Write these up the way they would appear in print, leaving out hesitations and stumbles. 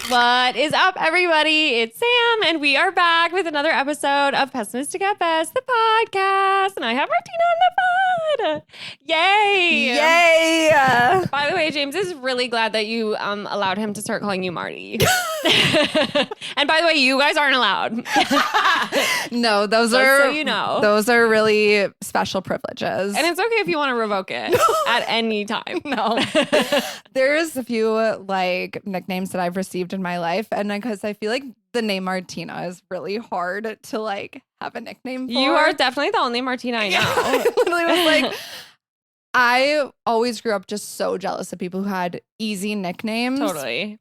What is up, everybody? It's Sam, and we are back with another episode of Pessimistic at Best, the podcast. And I have Martina on the pod. Yay! Yay! By the way, James is really glad that you allowed him to start calling you Marty. And by the way, you guys aren't allowed. No, those Just are so you know. Those are really special privileges. And it's okay if you want to revoke it at any time. No. There's a few like nicknames that I've received in my life, and because I feel like the name Martina is really hard to like have a nickname for. You are definitely the only Martina I know. I literally was like, I always grew up just so jealous of people who had easy nicknames. Totally.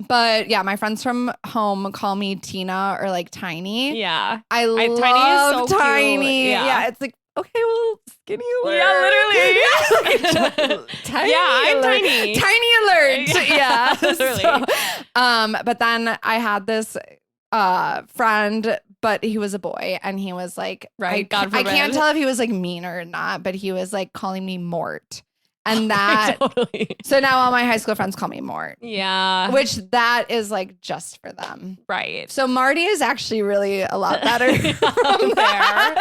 But yeah, my friends from home call me Tina or like Tiny. Yeah. I love Tiny is so cute. Tiny. Yeah. Yeah, it's like, okay, well, skinny alert. Yeah, literally. Tiny Yeah, I'm alert. tiny. Tiny alert. Yeah. Literally. But then I had this friend, but he was a boy, and he was like, Right, God I forbid. can't tell if he was like mean or not, but he was like calling me Mort. And that, Totally. so now all my high school friends call me Mort, Yeah. which that is like just for them. Right. So Marty is actually really a lot better From there.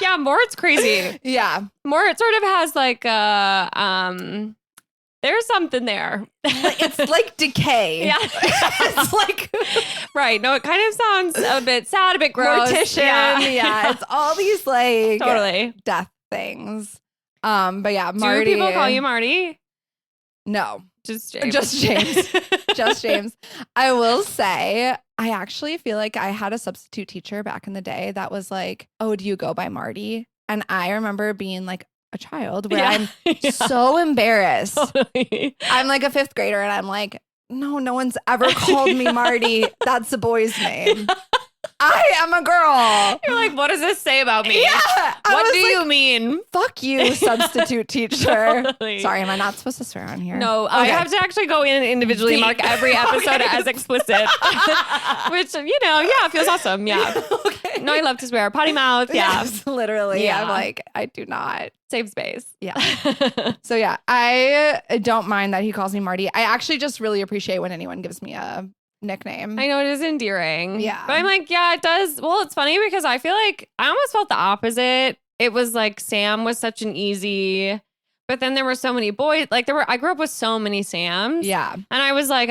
Yeah, Mort's crazy. Yeah. Mort sort of has like there's something there. It's like decay. Yeah. It's like Right. No, it kind of sounds a bit sad, a bit gross. mortician. Yeah. It's all these like Totally. death things. But yeah, Do Marty. people call you Marty? No. Just James. Just James. Just James. I will say, I actually feel like I had a substitute teacher back in the day that was like, oh, do you go by Marty? And I remember being like a child where I'm so embarrassed. Totally. I'm like a fifth grader and I'm like, no one's ever called me Marty. That's a boy's name. I am a girl. You're like, what does this say about me? Yeah. What do you mean? Fuck you, substitute teacher. Totally. Sorry, am I not supposed to swear on here? No, I Okay. have to actually go in and individually mark every episode as explicit, which, feels awesome. Yeah. Okay. No, I love to swear. Potty mouth. Yeah. Yes, literally. Yeah. I'm like, I do not. Save space. Yeah. So yeah, I don't mind that he calls me Marty. I actually just really appreciate when anyone gives me a nickname. I know it is endearing. Yeah. But I'm like, yeah, it does. Well, it's funny because I feel like I almost felt the opposite. It was like Sam was such an easy, but then there were so many boys. Like I grew up with so many Sams. Yeah. And I was like,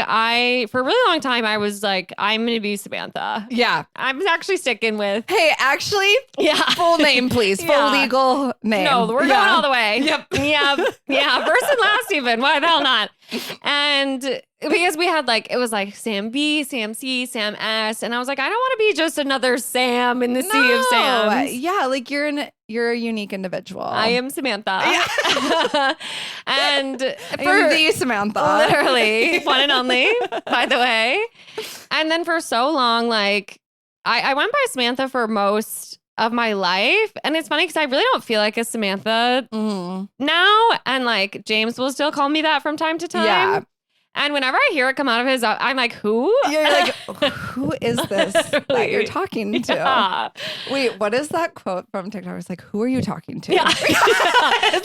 for a really long time, I was like, I'm going to be Samantha. Yeah. I'm actually sticking with. Hey, actually, Yeah. full name, please. Full Yeah. legal name. No, we're going all the way. Yep. Yeah. Yeah. First and last even. Why the hell not? And because we had it was like Sam B, Sam C, Sam S. And I was like, I don't want to be just another Sam in the sea of Sams. Yeah, like you're a unique individual. I am Samantha. Yeah. And I am the Samantha. literally one and only, by the way. And then for so long, I went by Samantha for most of my life. And it's funny because I really don't feel like a Samantha now. And James will still call me that from time to time. Yeah. And whenever I hear it come out of his, I'm like, who? You're like, who is this that you're talking to? Yeah. Wait, what is that quote from TikTok? It's like, who are you talking to? Yeah.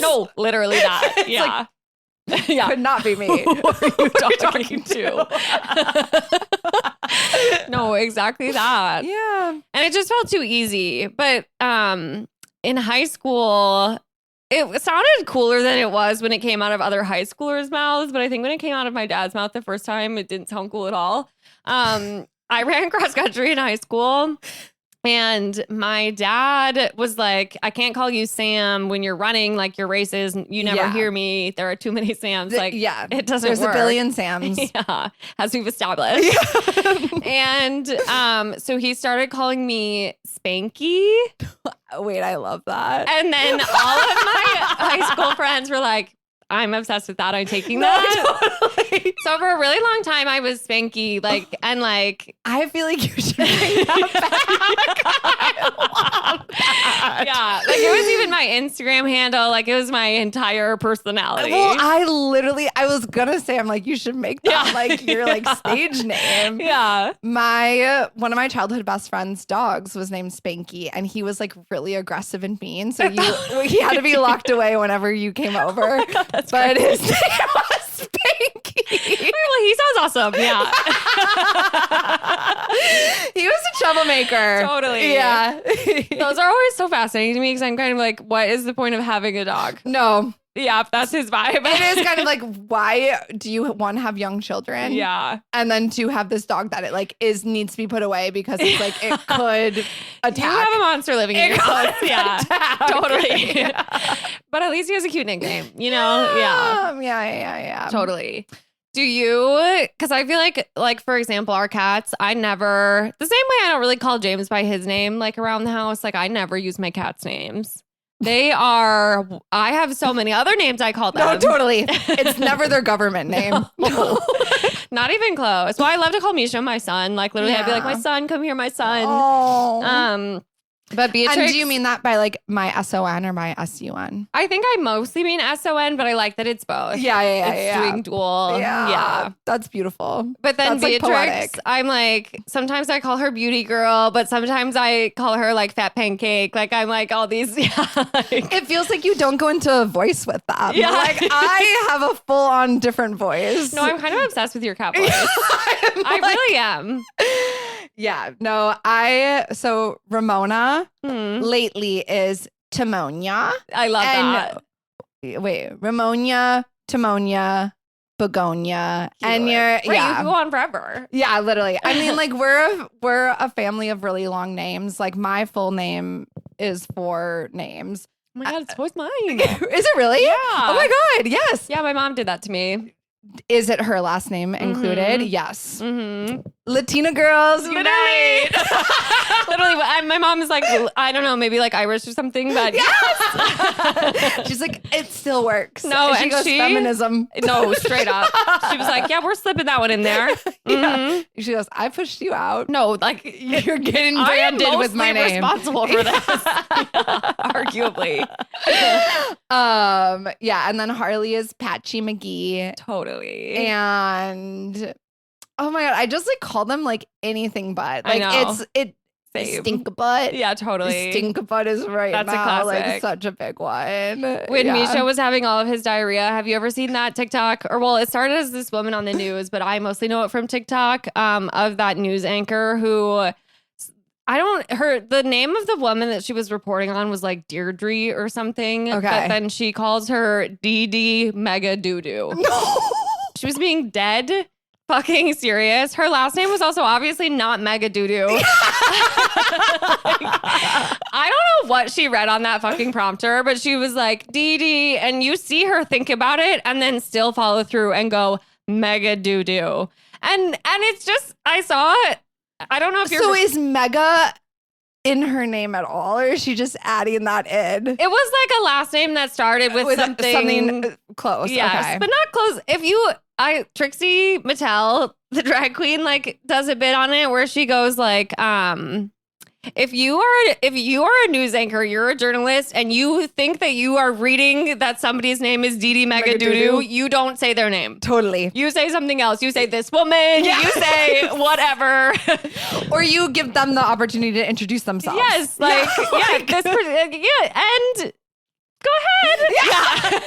No, literally that. Yeah. Yeah. Could not be me. Who are you talking to? No, exactly that. Yeah. And it just felt too easy. But in high school, it sounded cooler than it was when it came out of other high schoolers' mouths. But I think when it came out of my dad's mouth the first time, it didn't sound cool at all. I ran cross country in high school. And my dad was like, I can't call you Sam when you're running your races. You never hear me. There are too many Sams. Yeah. It doesn't There's work. a billion Sams. Yeah, as we've established. Yeah. And so he started calling me Spanky. Wait, I love that. And then all of my high school friends were like, I'm obsessed with that. I'm taking that. Totally. So for a really long time, I was Spanky. I feel like you should bring that back. I love that. Yeah. It was even my Instagram handle. It was my entire personality. Well, I was gonna say, I'm like, you should make that your stage name. Yeah. One of my childhood best friend's dogs was named Spanky, and he was really aggressive and mean. So he had to be locked away whenever you came over. Oh my God, but his name was Spanky. Well, he sounds awesome. Yeah. He was a troublemaker. Totally. Yeah. Those are always so fascinating to me because I'm kind of like, what is the point of having a dog? No. Yeah, that's his vibe. It is kind of like, why do you want to have young children? Yeah. And then to have this dog that it like needs to be put away because it's like it could attack. You have a monster living in your house. Yeah. Attack. Totally. Yeah. But at least he has a cute nickname, you know? Yeah. Yeah. Totally. Do you, because I feel like, for example, our cats, I never, the same way I don't really call James by his name, like around the house, like I never use my cats' names. I have so many other names I call them. No, totally. It's never their government name. No. Not even close. Well, I love to call Misha my son. Like literally I'd be like, my son, come here, my son. Oh. But Beatrix. And do you mean that by like my SON or my SUN? I think I mostly mean SON, but I like that it's both. Yeah. It's doing dual. Yeah. That's beautiful. But then That's, like, Beatrix, poetic. I'm like, sometimes I call her beauty girl, but sometimes I call her like fat pancake. Like I'm like all these. Yeah. It feels like you don't go into a voice with them. Yeah. Like I have a full on different voice. No, I'm kind of obsessed with your cat voice. I really am. Yeah. No, so Ramona lately is Timonia. I love that. Wait, Ramonia, Timonia, Begonia. Cute. And you're, Right, yeah. you can go on forever. Yeah, literally. I mean, like we're a family of really long names. Like my full name is 4 names. Oh my God, so is mine. Is it really? Yeah. Oh my God, yes. Yeah, my mom did that to me. Is it her last name included? Yes. Mm-hmm. Latina girls unite. Literally, my mom is like, I don't know, maybe like Irish or something, but yes. She's like, it still works. No, and she and goes feminism. No, straight up. She was like, yeah, we're slipping that one in there. Yeah. She goes, I pushed you out. No, like You're getting I am branded with my mostly name. responsible for this, arguably. Yeah, and then Harley is Patchy McGee. Totally. And oh my God, I just like call them like anything but. Like I know. it Same. stink butt. Yeah, totally. Stink butt is right That's a now like classic. such a big one. When Yeah. Misha was having all of his diarrhea, have you ever seen that TikTok? Or well, it started as this woman on the news, but I mostly know it from TikTok, of that news anchor who the name of the woman that she was reporting on was like Deirdre or something. Okay. But then she calls her DD Mega Doo-Doo. No. She was being dead fucking serious. Her last name was also obviously not Mega Doo-Doo. I don't know what she read on that fucking prompter, but she was like, Dee Dee, and you see her think about it and then still follow through and go, Mega Doo-Doo. And it's just, I saw it. I don't know if you're... So is Mega in her name at all, or is she just adding that in? It was like a last name that started with something close. Yes, Okay. but not close. Trixie Mattel, the drag queen, like does a bit on it where she goes like, if you are a news anchor, you're a journalist, and you think that you are reading that somebody's name is Dee Dee Mega Doo-Doo, you don't say their name. Totally. You say something else. You say this woman. Yeah. You say whatever. Or you give them the opportunity to introduce themselves. Yes, like this person. Yeah, and go ahead. Yeah.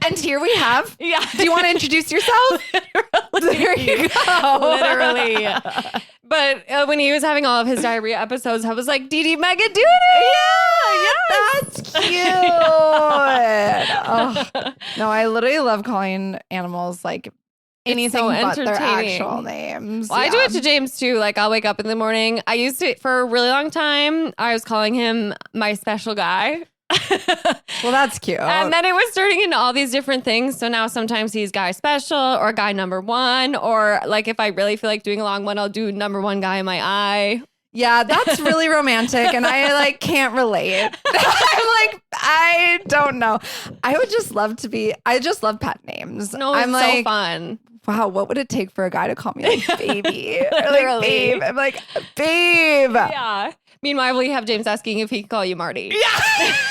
And here we have. Yeah. Do you want to introduce yourself? There you go. Literally. But when he was having all of his diarrhea episodes, I was like, Dee Dee Mega Doo-Doo. Yeah. That's cute. Oh. No, I literally love calling animals like anything so but their entertaining. actual names. Well, I do it to James too. Like I'll wake up in the morning. I used to, for a really long time, I was calling him my special guy. Well, that's cute. And then it was turning into all these different things. So now sometimes he's guy special or guy number 1. Or like if I really feel like doing a long one, I'll do number 1 guy in my eye. Yeah, that's really romantic, and I like can't relate. I'm like, I don't know. I just love pet names. No, I'm it's like, so fun. wow, what would it take for a guy to call me like baby? Or like Literally. babe. I'm like, babe. Yeah. Meanwhile, we have James asking if he can call you Marty. Yeah.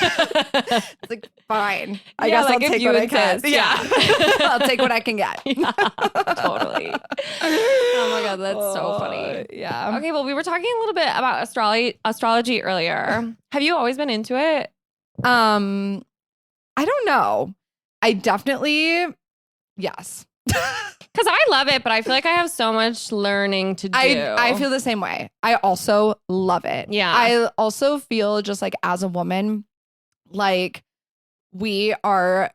It's like, fine. I Yeah, guess like I'll if take you what I can. insist. Yeah. I'll take what I can get. Yeah, totally. Oh my God, that's so funny. Yeah. Okay, well, we were talking a little bit about astrology earlier. Have you always been into it? I don't know. I definitely, yes. Because I love it, but I feel like I have so much learning to do. I feel the same way. I also love it. Yeah. I also feel just like as a woman, like I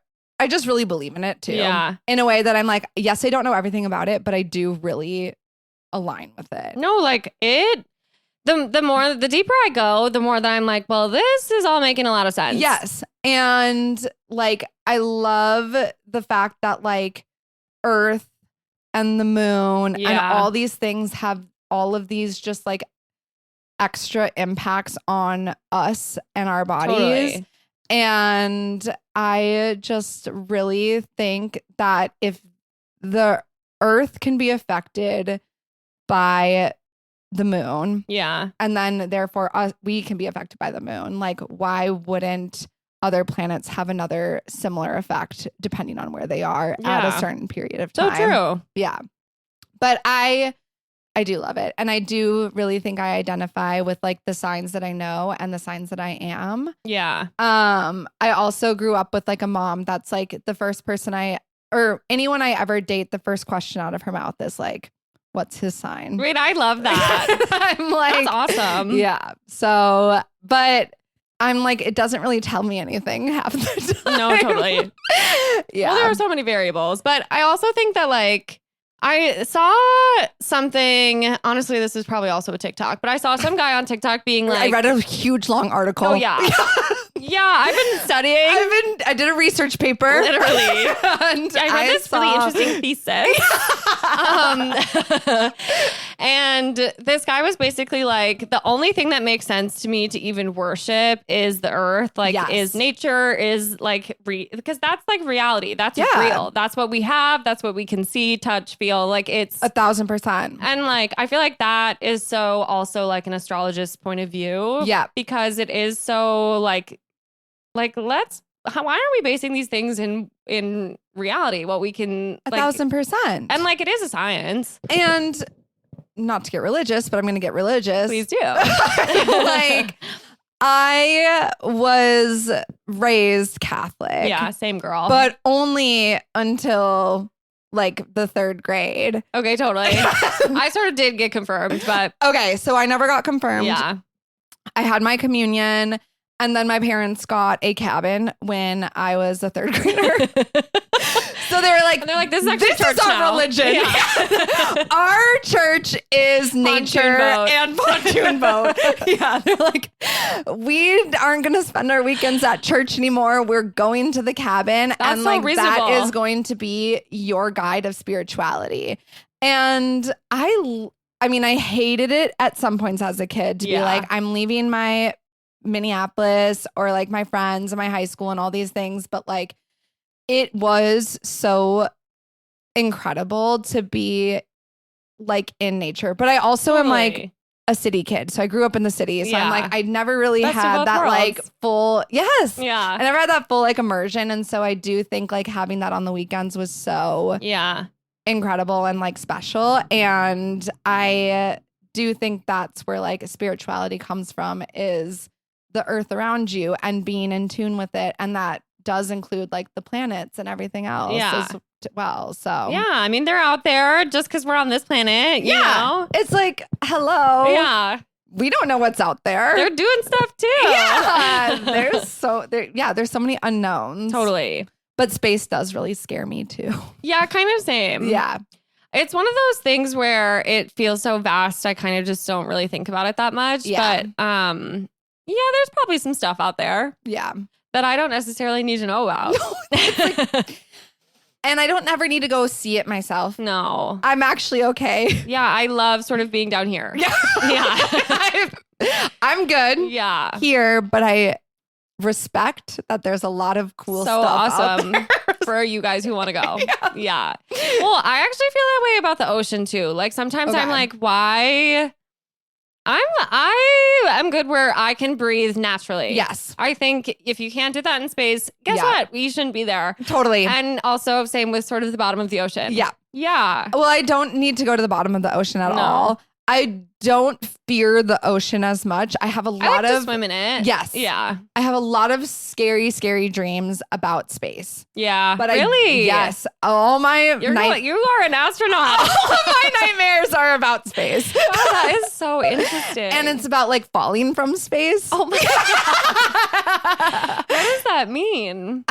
just really believe in it too. Yeah. In a way that I'm like, yes, I don't know everything about it, but I do really align with it. No, like the deeper I go, the more that I'm like, well, this is all making a lot of sense. Yes. And like, I love the fact that like Earth and the moon and all these things have all of these just like extra impacts on us and our bodies. Totally. And I just really think that if the Earth can be affected by the moon, and then therefore we can be affected by the moon, like why wouldn't other planets have another similar effect depending on where they are at a certain period of time? So true. Yeah. But I do love it. And I do really think I identify with like the signs that I know and the signs that I am. Yeah. I also grew up with like a mom that's like the first person or anyone I ever date, the first question out of her mouth is like, what's his sign? Wait, I love that. I'm like, that's awesome. Yeah. So, but I'm like, it doesn't really tell me anything half the time. No, totally. Yeah. Well, there are so many variables, but I also think that like I saw something, honestly, this is probably also a TikTok, but I saw some guy on TikTok being like, I read a huge long article. Oh yeah. Yeah, I've been studying. I did a research paper. Literally. And I read this really interesting thesis. And this guy was basically like, the only thing that makes sense to me to even worship is the earth, like is nature, is like, because that's like reality. That's real. That's what we have. That's what we can see, touch, feel. Like it's 1,000%. And like, I feel like that is so also like an astrologist point of view. Yeah. Because it is so like why are we basing these things in reality? What we can 1,000%. And like it is a science. And not to get religious, but I'm going to get religious. Please do. Like I was raised Catholic. Yeah, same girl. But only until like the 3rd grade. Okay, totally. I sort of did get confirmed, but okay, so I never got confirmed. Yeah. I had my communion. And then my parents got a cabin when I was a 3rd grader. So they were like, they're like, this is actually church our now. religion. Yeah. Our church is nature and pontoon boat. Yeah. They're like, we aren't going to spend our weekends at church anymore. We're going to the cabin. That's and so like reasonable. That is going to be your guide of spirituality. And I mean, I hated it at some points as a kid to be like, I'm leaving my Minneapolis or like my friends and my high school and all these things, but like it was so incredible to be like in nature. But I also am like a city kid, so I grew up in the city, so I'm like I never really had that like full I never had that full like immersion, and so I do think like having that on the weekends was so incredible and like special. And I do think that's where like spirituality comes from, is the earth around you and being in tune with it. And that does include like the planets and everything else as well. So I mean, they're out there just because we're on this planet, you know? It's like, hello. Yeah. We don't know what's out there. They're doing stuff too. Yeah. There's so many unknowns. Totally. But space does really scare me too. Yeah, kind of same. Yeah. It's one of those things where it feels so vast, I kind of just don't really think about it that much. Yeah. But there's probably some stuff out there. Yeah. That I don't necessarily need to know about. And I don't ever need to go see it myself. No. I'm actually okay. Yeah, I love sort of being down here. Yeah. I'm good here, but I respect that there's a lot of cool stuff awesome out there. For you guys who want to go. Yeah. Well, I actually feel that way about the ocean too. Like sometimes I'm like, why? I'm good where I can breathe naturally. Yes. I think if you can't do that in space, guess what? We shouldn't be there. Totally. And also same with sort of the bottom of the ocean. Yeah. Yeah. Well, I don't need to go to the bottom of the ocean at all. I don't fear the ocean as much. I have a lot I like to of swim in it. Yes. Yeah. I have a lot of scary, scary dreams about space. Yeah. But really? Yes. All my you are an astronaut. all of my nightmares are about space. Oh, that is so interesting. And it's about like falling from space. Oh my God. What does that mean?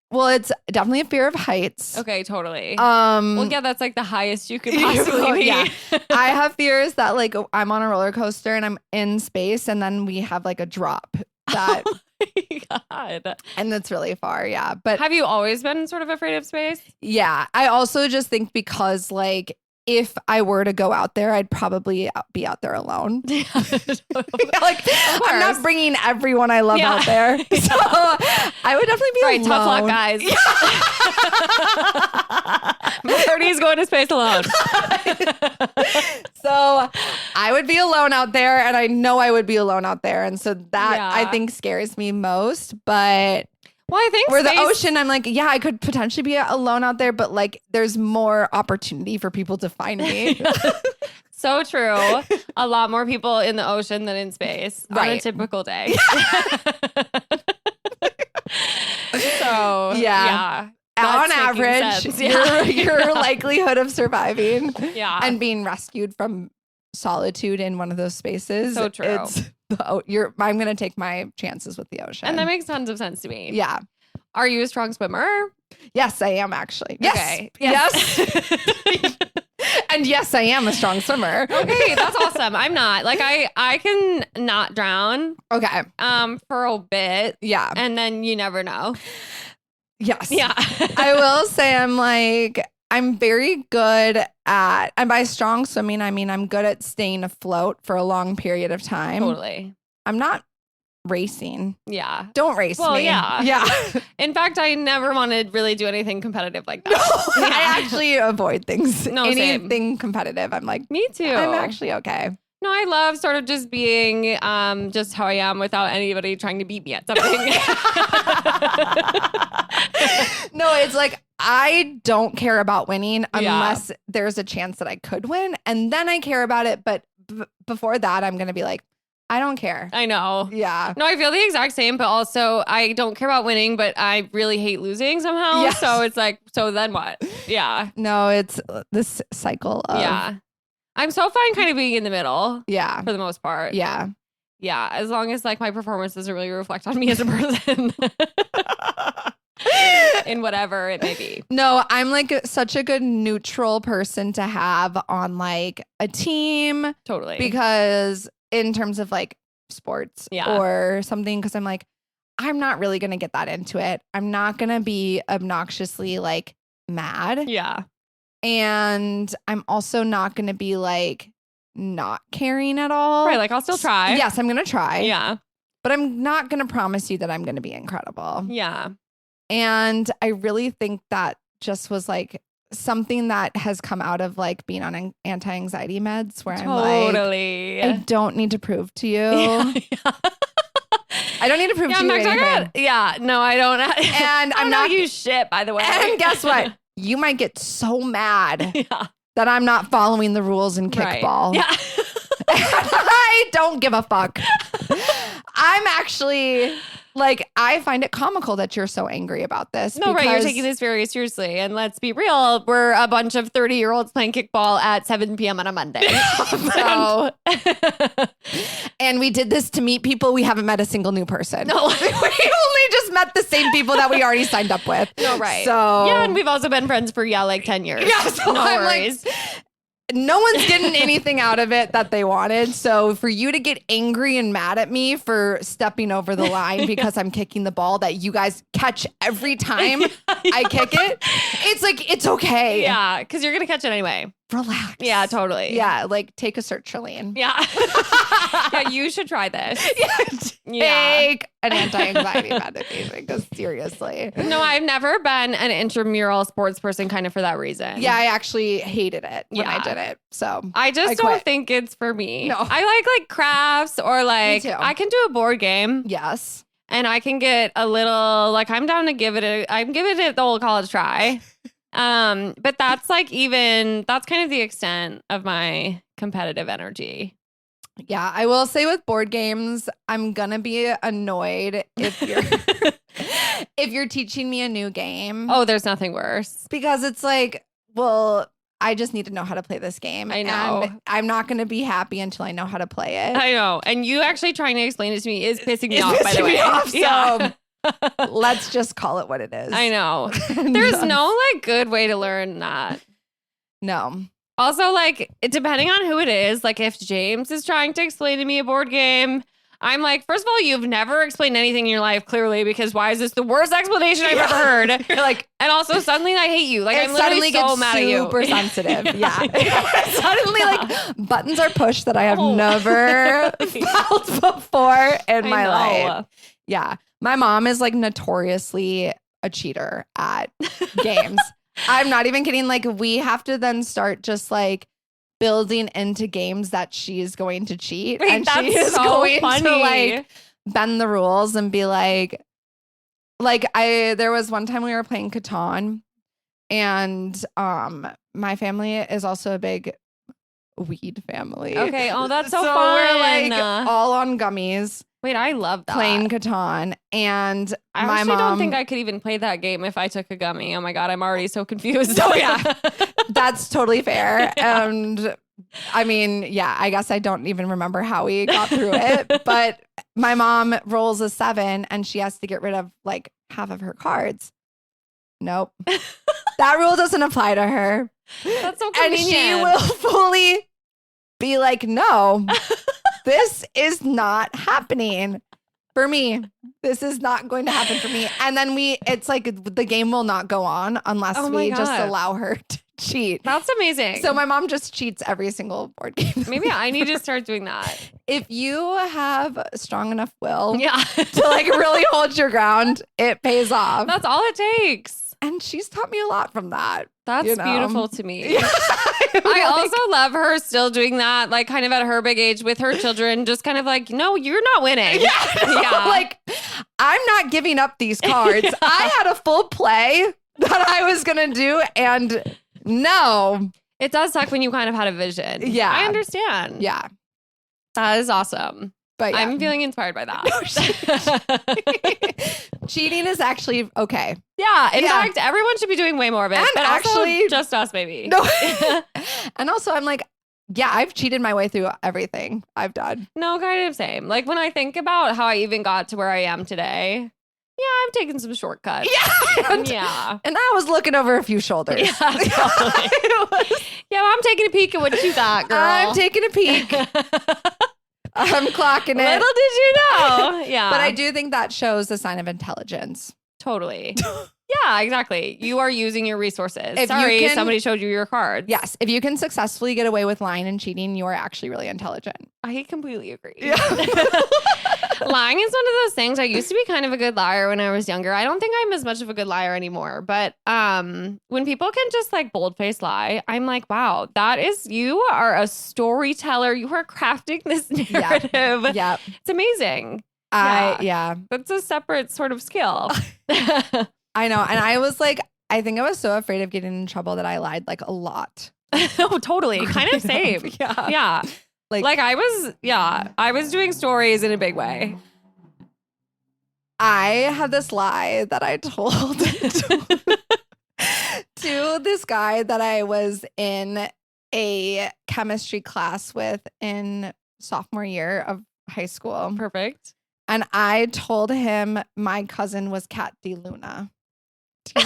Well, it's definitely a fear of heights. Okay, totally. Well, yeah, that's like the highest you could possibly be. Yeah. I have fears that like I'm on a roller coaster and I'm in space and then we have like a drop that Oh my God. and that's really far. Yeah. But Have you always been sort of afraid of space? yeah, I also just think because like if I were to go out there, I'd probably be out there alone. Yeah, Like I'm not bringing everyone I love out there. So I would definitely be right, alone. tough luck, guys. Marty's going to space alone. So I would be alone out there and I know I would be alone out there. And so that I think scares me most. But well, I think for the ocean, I'm like, yeah, I could potentially be alone out there, but like there's more opportunity for people to find me. So true. A lot more people in the ocean than in space on a typical day. So yeah. On average, your likelihood of surviving and being rescued from solitude in one of those spaces. So true. I'm going to take my chances with the ocean. And that makes tons of sense to me. Yeah. Are you a strong swimmer? Yes, I am actually. Okay. Yes. And yes, I am a strong swimmer. Okay, that's awesome. I'm not. Like I can not drown. Okay. For a bit. Yeah. And then you never know. Yes. Yeah. I will say I'm very good at, and by strong swimming, I mean, I'm good at staying afloat for a long period of time. Totally. I'm not racing. Yeah. Don't race me. Yeah. Yeah. In fact, I never want to really do anything competitive like that. No, Yeah. I actually avoid things. No, anything same. competitive. I'm like, Me too. I'm actually okay. No, I love sort of just being just how I am without anybody trying to beat me at something. No, it's like I don't care about winning unless there's a chance that I could win. And then I care about it. But before that, I'm going to be like, I don't care. I know. Yeah. No, I feel the exact same, but also I don't care about winning, but I really hate losing somehow. Yes. So it's like, so then what? Yeah. No, it's this cycle of. Yeah. I'm so fine kind of being in the middle. Yeah. For the most part. Yeah. Yeah. As long as like my performance doesn't really reflect on me as a person. In whatever it may be. No, I'm like such a good neutral person to have on like a team. Totally. Because in terms of like sports or something, because I'm like, I'm not really going to get that into it. I'm not going to be obnoxiously like mad. Yeah. And I'm also not going to be like not caring at all. Right. Like I'll still try. Yes, I'm going to try. Yeah. But I'm not going to promise you that I'm going to be incredible. Yeah. And I really think that just was like something that has come out of like being on anti-anxiety meds where I'm like, I don't need to prove to you. Yeah. I don't need to prove to you anything. No, I don't. And I'm not use shit, by the way. And guess what? You might get so mad that I'm not following the rules in kickball. Right. Yeah. I don't give a fuck. I'm actually like, I find it comical that you're so angry about this. No, right. You're taking this very seriously. And let's be real. We're a bunch of 30-year-olds playing kickball at 7 p.m. on a Monday. So. And we did this to meet people. We haven't met a single new person. No. We only just met the same people that we already signed up with. No, right. So. Yeah. And we've also been friends for, like 10 years. Yeah. So no I'm worries. Like, no one's getting anything out of it that they wanted. So for you to get angry and mad at me for stepping over the line because I'm kicking the ball that you guys catch every time I kick it, it's like, it's okay. Yeah, because you're going to catch it anyway. Relax. Yeah, totally. Yeah, like take a sertraline. Yeah. Yeah, you should try this. Take an anti-anxiety medication, because seriously. No, I've never been an intramural sports person kind of for that reason. Yeah, I actually hated it when I did it. So I just don't think it's for me. No. I like crafts or like I can do a board game. Yes. And I can get a little like I'm down to give it I'm giving it the old college try. But that's like that's kind of the extent of my competitive energy. Yeah, I will say with board games, I'm gonna be annoyed if you're if you're teaching me a new game. Oh, there's nothing worse. Because it's like, well, I just need to know how to play this game. I know. And I'm not gonna be happy until I know how to play it. I know. And you actually trying to explain it to me is pissing me It's off, by the pissing way. me off, Yeah. so let's just call it what it is. I know. There's no like good way to learn that. No. Also, like, depending on who it is, like if James is trying to explain to me a board game, I'm like, first of all, you've never explained anything in your life, clearly, because why is this the worst explanation I've ever heard? You're like, and also suddenly I hate you. Like, I'm literally so mad at you. Super sensitive. Yeah. Suddenly, like, buttons are pushed that I have never felt before in my life. Yeah. My mom is like notoriously a cheater at games. I'm not even kidding. Like, we have to then start just like building into games that she's going to cheat. Wait, and she is so going funny. to like bend the rules and be like there was one time we were playing Catan, and my family is also a big weed family. Okay. Oh, that's so so fun. we're like all on gummies. Wait, I love that. Playing Catan, and I my actually mom don't think I could even play that game if I took a gummy. Oh my God, I'm already so confused. Oh yeah, that's totally fair. Yeah. And I mean, yeah, I guess I don't even remember how we got through it, but my mom rolls a 7 and she has to get rid of like half of her cards. Nope. That rule doesn't apply to her. That's so And convenient. she will fully be like, no, this is not happening for me. This is not going to happen for me. And then it's like the game will not go on unless we just allow her to cheat. That's amazing. So my mom just cheats every single board game. Maybe I need to start doing that. If you have a strong enough will Yeah. to like really hold your ground, it pays off. That's all it takes. And she's taught me a lot from that. That's you know? beautiful to me. Yeah. I also love her still doing that, like kind of at her big age with her children, just kind of like, no, you're not winning. Yeah. Like, I'm not giving up these cards. I had a full play that I was going to do. And no. It does suck when you kind of had a vision. Yeah. I understand. Yeah. That is awesome. But yeah. I'm feeling inspired by that. Cheating is actually okay. Yeah. In fact, everyone should be doing way more of it. And but actually, also just us, maybe. No. And also, I'm like, yeah, I've cheated my way through everything I've done. No, kind of same. Like when I think about how I even got to where I am today, yeah, I've taken some shortcuts. Yeah. And I was looking over a few shoulders. Yeah, totally. Yeah, well, I'm taking a peek at what you got, girl. I'm taking a peek. I'm clocking it. Little did you know. Yeah. But I do think that shows a sign of intelligence. Totally. Yeah, exactly. You are using your resources. If Sorry, you can- somebody showed you your cards. Yes. If you can successfully get away with lying and cheating, you are actually really intelligent. I completely agree. Yeah. Lying is one of those things. I used to be kind of a good liar when I was younger. I don't think I'm as much of a good liar anymore. But when people can just like bold-faced lie, I'm like, wow, you are a storyteller. You are crafting this narrative. Yeah. It's amazing. Yeah. That's a separate sort of skill. I know. And I was like, I think I was so afraid of getting in trouble that I lied like a lot. Oh, totally. Kind of same. Yeah. Yeah. Like I was doing stories in a big way. I had this lie that I told to this guy that I was in a chemistry class with in sophomore year of high school. Perfect. And I told him my cousin was Kat D. Luna. Do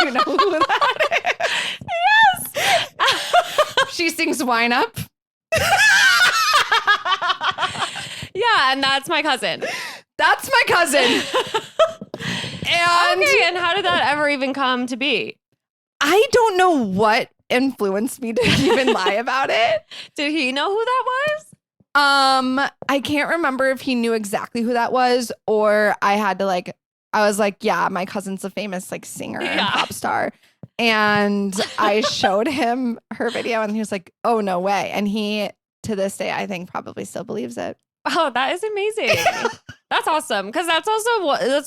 you know who that is? Yes. She sings Wine Up. Yeah, and that's my cousin. That's my cousin. And okay, and how did that ever even come to be? I don't know what influenced me to even lie about it. Did he know who that was? I can't remember if he knew exactly who that was, or I was like, yeah, my cousin's a famous like singer and pop star. And I showed him her video and he was like, oh, no way. And he, to this day, I think probably still believes it. Oh, that is amazing. That's awesome. Because that's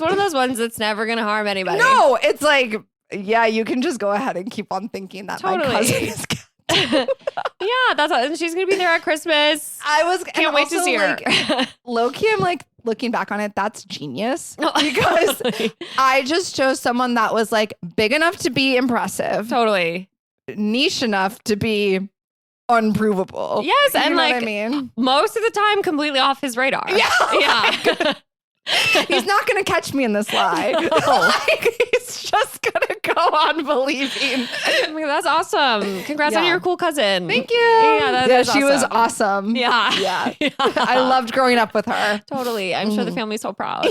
one of those ones that's never going to harm anybody. No, it's like, yeah, you can just go ahead and keep on thinking that my cousin is yeah, that's and she's gonna be there at Christmas. I was can't wait to see her. Low-key, I'm like looking back on it, that's genius because I just chose someone that was like big enough to be impressive, totally niche enough to be unprovable. Yes, you and know like what I mean, most of the time, completely off his radar. Yeah. He's not going to catch me in this lie. No. Like, he's just going to go on believing. I mean, that's awesome. Congrats on your cool cousin. Thank you. Yeah, she was awesome. Yeah. Yeah. I loved growing up with her. Totally. I'm sure the family's so proud.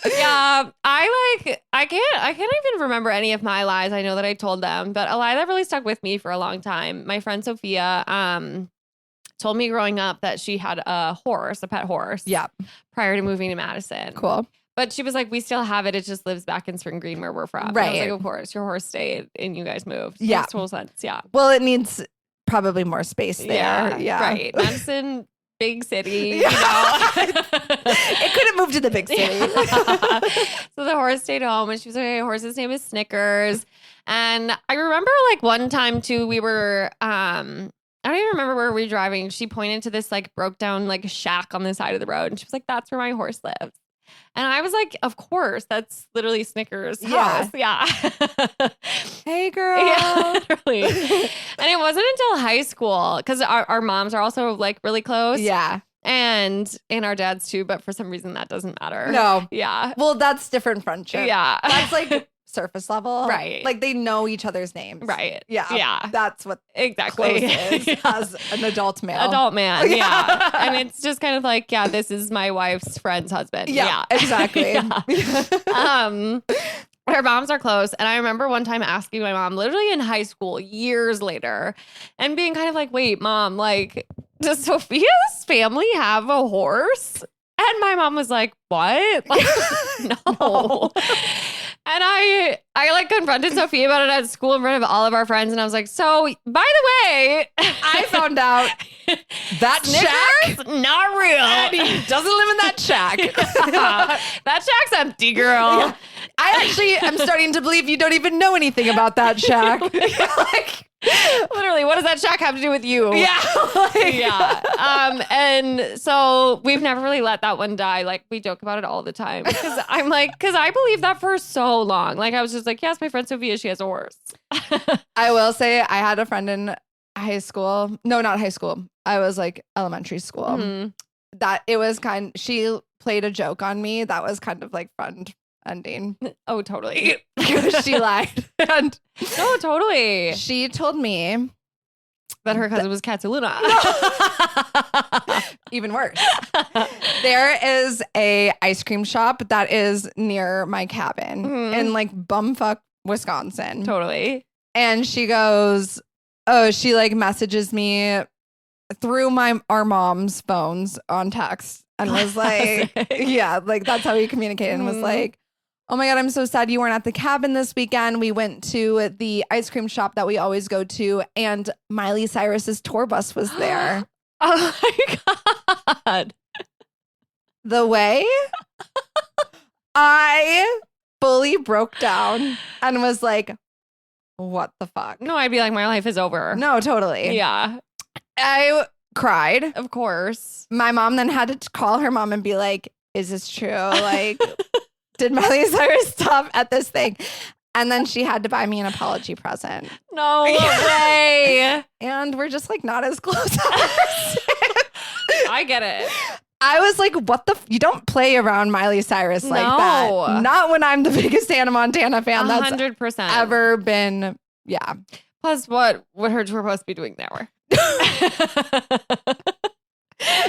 Yeah. I can't even remember any of my lies. I know that I told them, but a lie that really stuck with me for a long time. My friend Sophia, told me growing up that she had a pet horse. Yeah. Prior to moving to Madison. Cool. But she was like, we still have it. It just lives back in Spring Green where we're from. Right. And I was like, of course, your horse stayed and you guys moved. Yeah. Makes total sense. Yeah. Well, it needs probably more space there. Yeah. Right. Madison, big city, Yeah. you know. It couldn't move to the big city. Yeah. So the horse stayed home and she was like, hey, horse's name is Snickers. And I remember like one time too, we were, I don't even remember where we were driving. She pointed to this like broke down like shack on the side of the road. And she was like, that's where my horse lives. And I was like, of course, that's literally Snickers' house. Yeah. Hey, girl. Yeah, literally. And it wasn't until high school, because our moms are also like really close. Yeah. And our dads too, but for some reason that doesn't matter. No. Yeah. Well, that's different friendship. Yeah. That's like surface level. Right. Like they know each other's names. Right. Yeah. Yeah. That's what exactly close is Yeah. as an adult male. Adult man. Yeah. Yeah. And it's just kind of like, yeah, this is my wife's friend's husband. Yeah. Exactly. Our moms are close. And I remember one time asking my mom, literally in high school, years later, and being kind of like, wait, mom, like, does Sophia's family have a horse? And my mom was like, what? Like, no. And I like confronted Sophia about it at school in front of all of our friends. And I was like, so by the way, I found out that shack, not real. and he doesn't live in that shack. That shack's empty, girl. Yeah. I actually am starting to believe you don't even know anything about that shack. Like, literally, what does that shack have to do with you? Yeah. Like, Yeah. And so we've never really let that one die. Like we joke about it all the time because I believed that for so long. Like I was just like, yes, my friend Sophia, she has a horse. I will say I had a friend in high school. No, not high school. I was like elementary school. Mm-hmm. That it was she played a joke on me. That was kind of like fun ending. Oh, totally. Because she lied. And no, totally. she told me that her cousin was Katsuluna. Even worse. There is a ice cream shop that is near my cabin in like bumfuck Wisconsin. Totally. And she goes, she like messages me through our mom's phones on text and was like, yeah, like that's how we communicated and was like, oh my God, I'm so sad you weren't at the cabin this weekend. We went to the ice cream shop that we always go to, and Miley Cyrus's tour bus was there. Oh my God. The way I fully broke down and was like, what the fuck? No, I'd be like, my life is over. No, totally. Yeah. I cried. Of course. My mom then had to call her mom and be like, is this true? Like, did Miley Cyrus stop at this thing? And then she had to buy me an apology present. No way. And we're just like not as close. I get it. I was like, what the? You don't play around Miley Cyrus like No. that. Not when I'm the biggest Hannah Montana fan 100%. that's ever been. Yeah. Plus, what would her tour bus be doing there?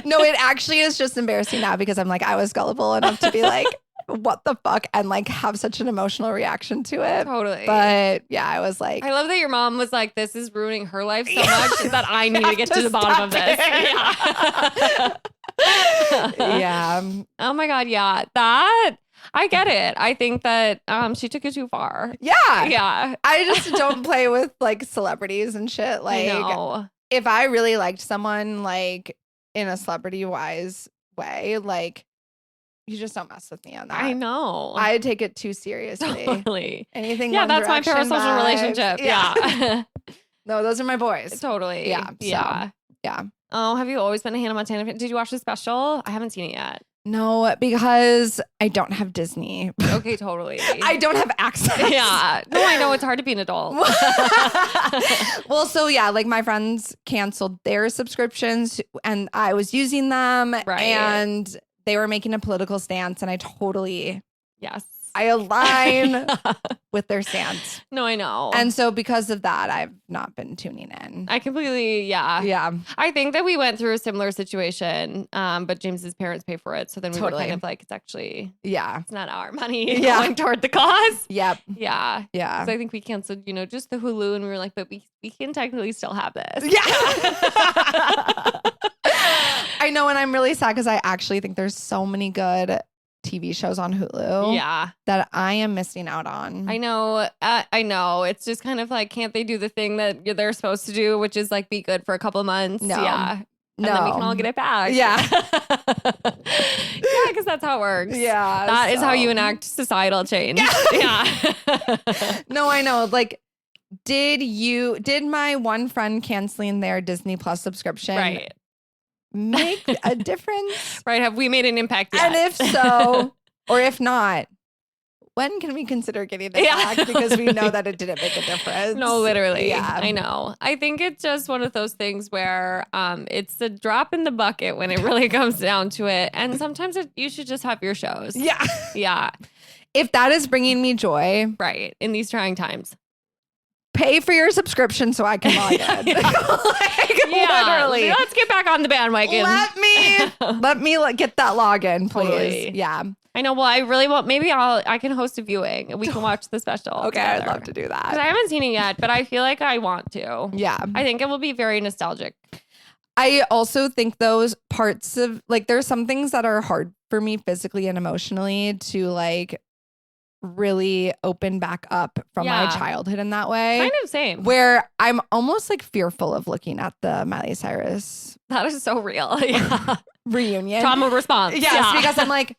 No, it actually is just embarrassing now because I'm like, I was gullible enough to be like, what the fuck? And like have such an emotional reaction to it. Totally. But yeah, I was like, I love that your mom was like, this is ruining her life so much that I need to get to the bottom of this. Yeah. yeah. Oh my God. Yeah. That, I get it. I think that she took it too far. Yeah. Yeah. I just don't play with like celebrities and shit. Like, No. if I really liked someone like in a celebrity wise way, like you just don't mess with me on that. I know. I take it too seriously. Totally. Anything. Yeah, One that's my Direction parasocial vibes. relationship. Yeah. No, those are my boys. Totally. Yeah. So, Yeah. yeah. Oh, have you always been a Hannah Montana fan? Did you watch the special? I haven't seen it yet. No, because I don't have Disney. Okay, totally. I don't have access. Yeah. No, I know it's hard to be an adult. Well, so yeah, like my friends canceled their subscriptions and I was using them Right. and they were making a political stance and I totally Yes. I align Yeah. with their stance. No, I know. And so because of that, I've not been tuning in. I completely, Yeah. I think that we went through a similar situation, but James's parents pay for it. So then we were Totally. kind of like, it's actually, Yeah. it's not our money Yeah. going toward the cause. Yep. Yeah. Yeah. So I think we canceled, just the Hulu and we were like, but we can technically still have this. Yeah. I know. And I'm really sad because I actually think there's so many good TV shows on Hulu Yeah. that I am missing out on. I know. I know. It's just kind of like, can't they do the thing that they're supposed to do, which is like be good for a couple months? No. Yeah. And No. then we can all get it back. Yeah. Yeah, because that's how it works. Yeah. That is how you so- enact societal change. Yeah. No, I know. Like, did my one friend canceling their Disney Plus subscription Right. make a difference? Right. Have we made an impact yet? And if so, or if not, when can we consider getting it Yeah. back? Because we know that it didn't make a difference. No, literally. Yeah. I know. I think it's just one of those things where it's a drop in the bucket when it really comes down to it. And sometimes you should just have your shows. Yeah. Yeah. If that is bringing me joy, Right. In these trying times. pay for your subscription so I can log in. Yeah. Like, Yeah. literally. Let's get back on the bandwagon. Let me get that login, please. Totally. Yeah. I know. Well, I really want. Maybe I can host a viewing and we can watch the special. Okay, I'd love to do Because that. I haven't seen it yet, but I feel like I want to. Yeah. I think it will be very nostalgic. I also think those parts of like there's some things that are hard for me physically and emotionally to like really open back up from my Yeah. childhood in that way. Kind of same. Where I'm almost like fearful of looking at the Miley Cyrus That is so real. Yeah. reunion. Trauma response. Yes, Yeah. because I'm like,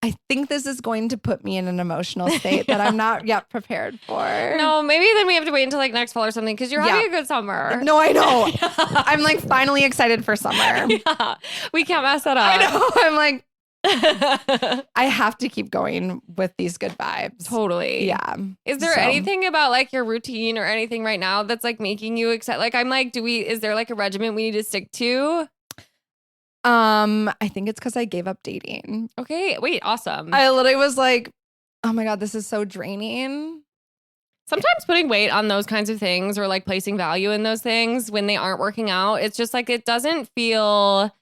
I think this is going to put me in an emotional state that I'm not yet prepared for. No, maybe then we have to wait until like next fall or something because you're having a good summer. No, I know. I'm like finally excited for summer. Yeah. We can't mess that up. I know. I'm like, I have to keep going with these good vibes. Totally. Yeah. Is there So- anything about like your routine or anything right now that's like making you excited? Like I'm like, is there like a regimen we need to stick to? I think it's because I gave up dating. Okay. Wait, awesome. I literally was like, oh my God, this is so draining. Sometimes putting weight on those kinds of things or like placing value in those things when they aren't working out, it's just like it doesn't feel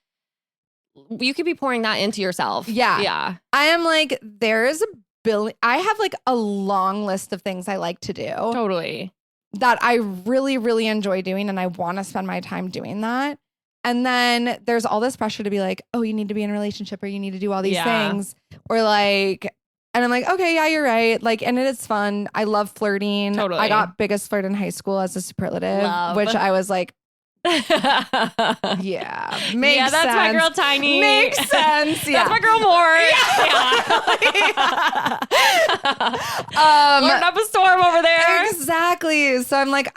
you could be pouring that into yourself. Yeah. Yeah. I am like, there's a billion. I have like a long list of things I like to do Totally. that I really, really enjoy doing. And I want to spend my time doing that. And then there's all this pressure to be like, oh, you need to be in a relationship or you need to do all these Yeah. things. Or like, and I'm like, okay, yeah, you're right. Like, and it is fun. I love flirting. Totally. I got biggest flirt in high school as a superlative, Love. which I was like, Yeah, makes that's my sense. girl Tiny. Makes sense. Yeah. That's my girl More. Yeah. Flirting up a storm over there. Exactly. So I'm like,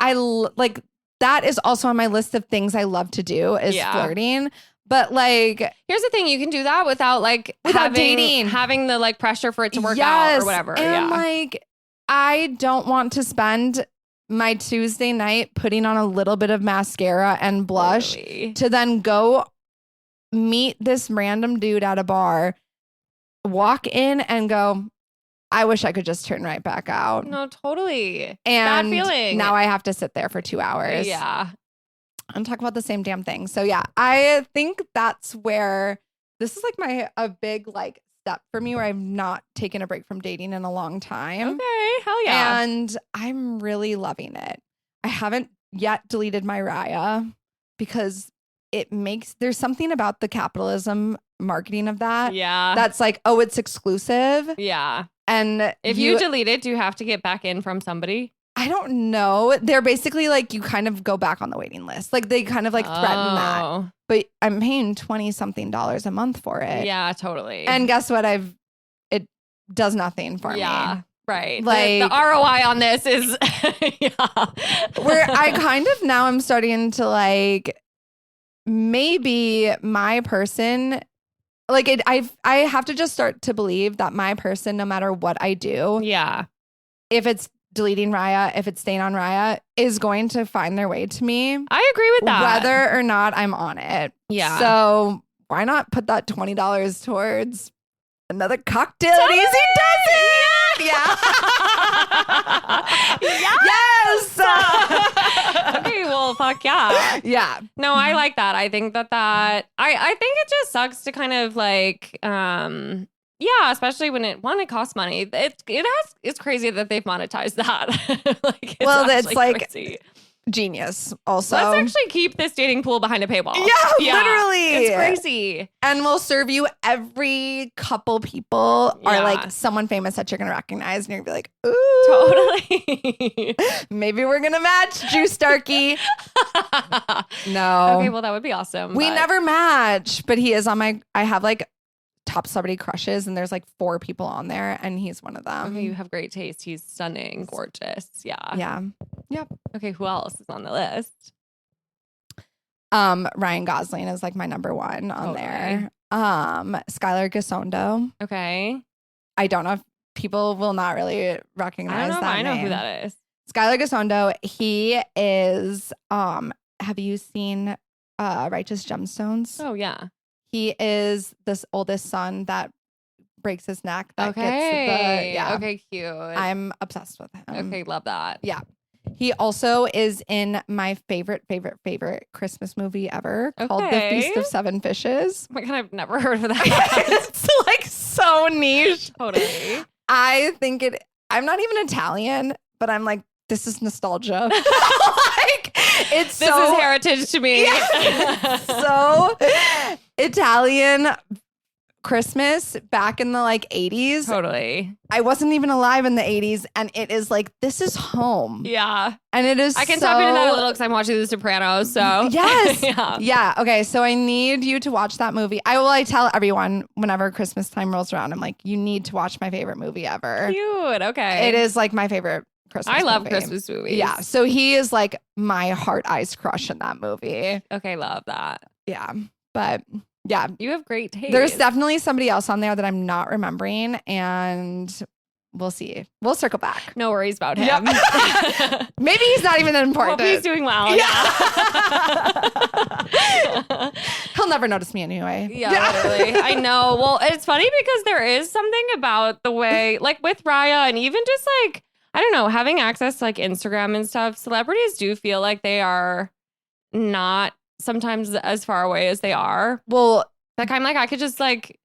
like that is also on my list of things I love to do is Yeah. flirting. But like, Here's the thing: you can do that without Without dating. having the like pressure for it to work out or whatever. And Yeah. like, I don't want to spend my Tuesday night putting on a little bit of mascara and blush Totally. to then go meet this random dude at a bar, walk in and go, I wish I could just turn right back out. No, totally. And Bad feeling. now I have to sit there for 2 hours. Yeah. And talk about the same damn thing. So yeah, I think that's where this is like a big like step for me where I've not taken a break from dating in a long time. Okay. Hell yeah. And I'm really loving it. I haven't yet deleted my Raya because there's something about the capitalism marketing of that yeah. that's like, oh, it's exclusive. Yeah. And If you delete it, do you have to get back in from somebody? I don't know. They're basically like you kind of go back on the waiting list. Like they kind of like threaten that. But I'm paying $20-something a month for it. Yeah, totally. And guess what? It does nothing for me. Yeah. Right. Like the ROI on this is where I kind of now I'm starting to like maybe my person like I have to just start to believe that my person, no matter what I do, if it's deleting Raya, if it's staying on Raya, is going to find their way to me. I agree with that. Whether or not I'm on it. Yeah. So why not put that $20 towards another cocktail at Easy Does It? Yeah. Yes. Okay, well, fuck yeah. Yeah. No, I like that. I think that I think it just sucks to kind of like yeah, especially when it costs money. It's crazy that they've monetized that. Like, it's like crazy. Genius. Also, let's actually keep this dating pool behind a paywall. Yeah, literally, it's crazy. And we'll serve you every couple people or like someone famous that you're gonna recognize, and you're gonna be like, ooh, totally. Maybe we're gonna match, Juice Starkey. No. Okay, well that would be awesome. We never match, but he is on my. I have like top celebrity crushes, and there's like 4 people on there, and he's one of them. Okay, you have great taste. He's stunning, gorgeous. Yeah. Yep. Okay, who else is on the list? Ryan Gosling is like my number 1 on there. Skylar Gisondo. Okay. I don't know if people will not really recognize that I know name. who that is. Skylar Gisondo. He is. Have you seen Righteous Gemstones? Oh yeah. He is this oldest son that breaks his neck. That Okay. Gets Okay, cute. I'm obsessed with him. Okay, love that. Yeah. He also is in my favorite Christmas movie ever called The Feast of Seven Fishes. Oh my God, I've never heard of that. It's like so niche. Totally. I think I'm not even Italian, but I'm like, this is nostalgia. Like, this is heritage to me. Yeah, so Italian Christmas back in the like 80s. Totally. I wasn't even alive in the 80s, and it is like, this is home. Yeah. And it is I can tap into that a little because I'm watching The Sopranos, so. Yes. Yeah. Okay, so I need you to watch that movie. I tell everyone whenever Christmas time rolls around, I'm like, you need to watch my favorite movie ever. Cute. Okay. It is like my favorite Christmas movie. I love Christmas movies. Yeah. So he is like my heart eyes crush in that movie. Okay, love that. Yeah. But yeah. You have great taste. There's definitely somebody else on there that I'm not remembering, and we'll see. We'll circle back. No worries about him. Yep. Maybe he's not even that important. Hope he's doing well. Yeah. He'll never notice me anyway. Yeah, literally. I know. Well, it's funny because there is something about the way, like with Raya, and even just like, I don't know, having access to like Instagram and stuff, celebrities do feel like they are not sometimes as far away as they are. Well, like I'm like, I could just like,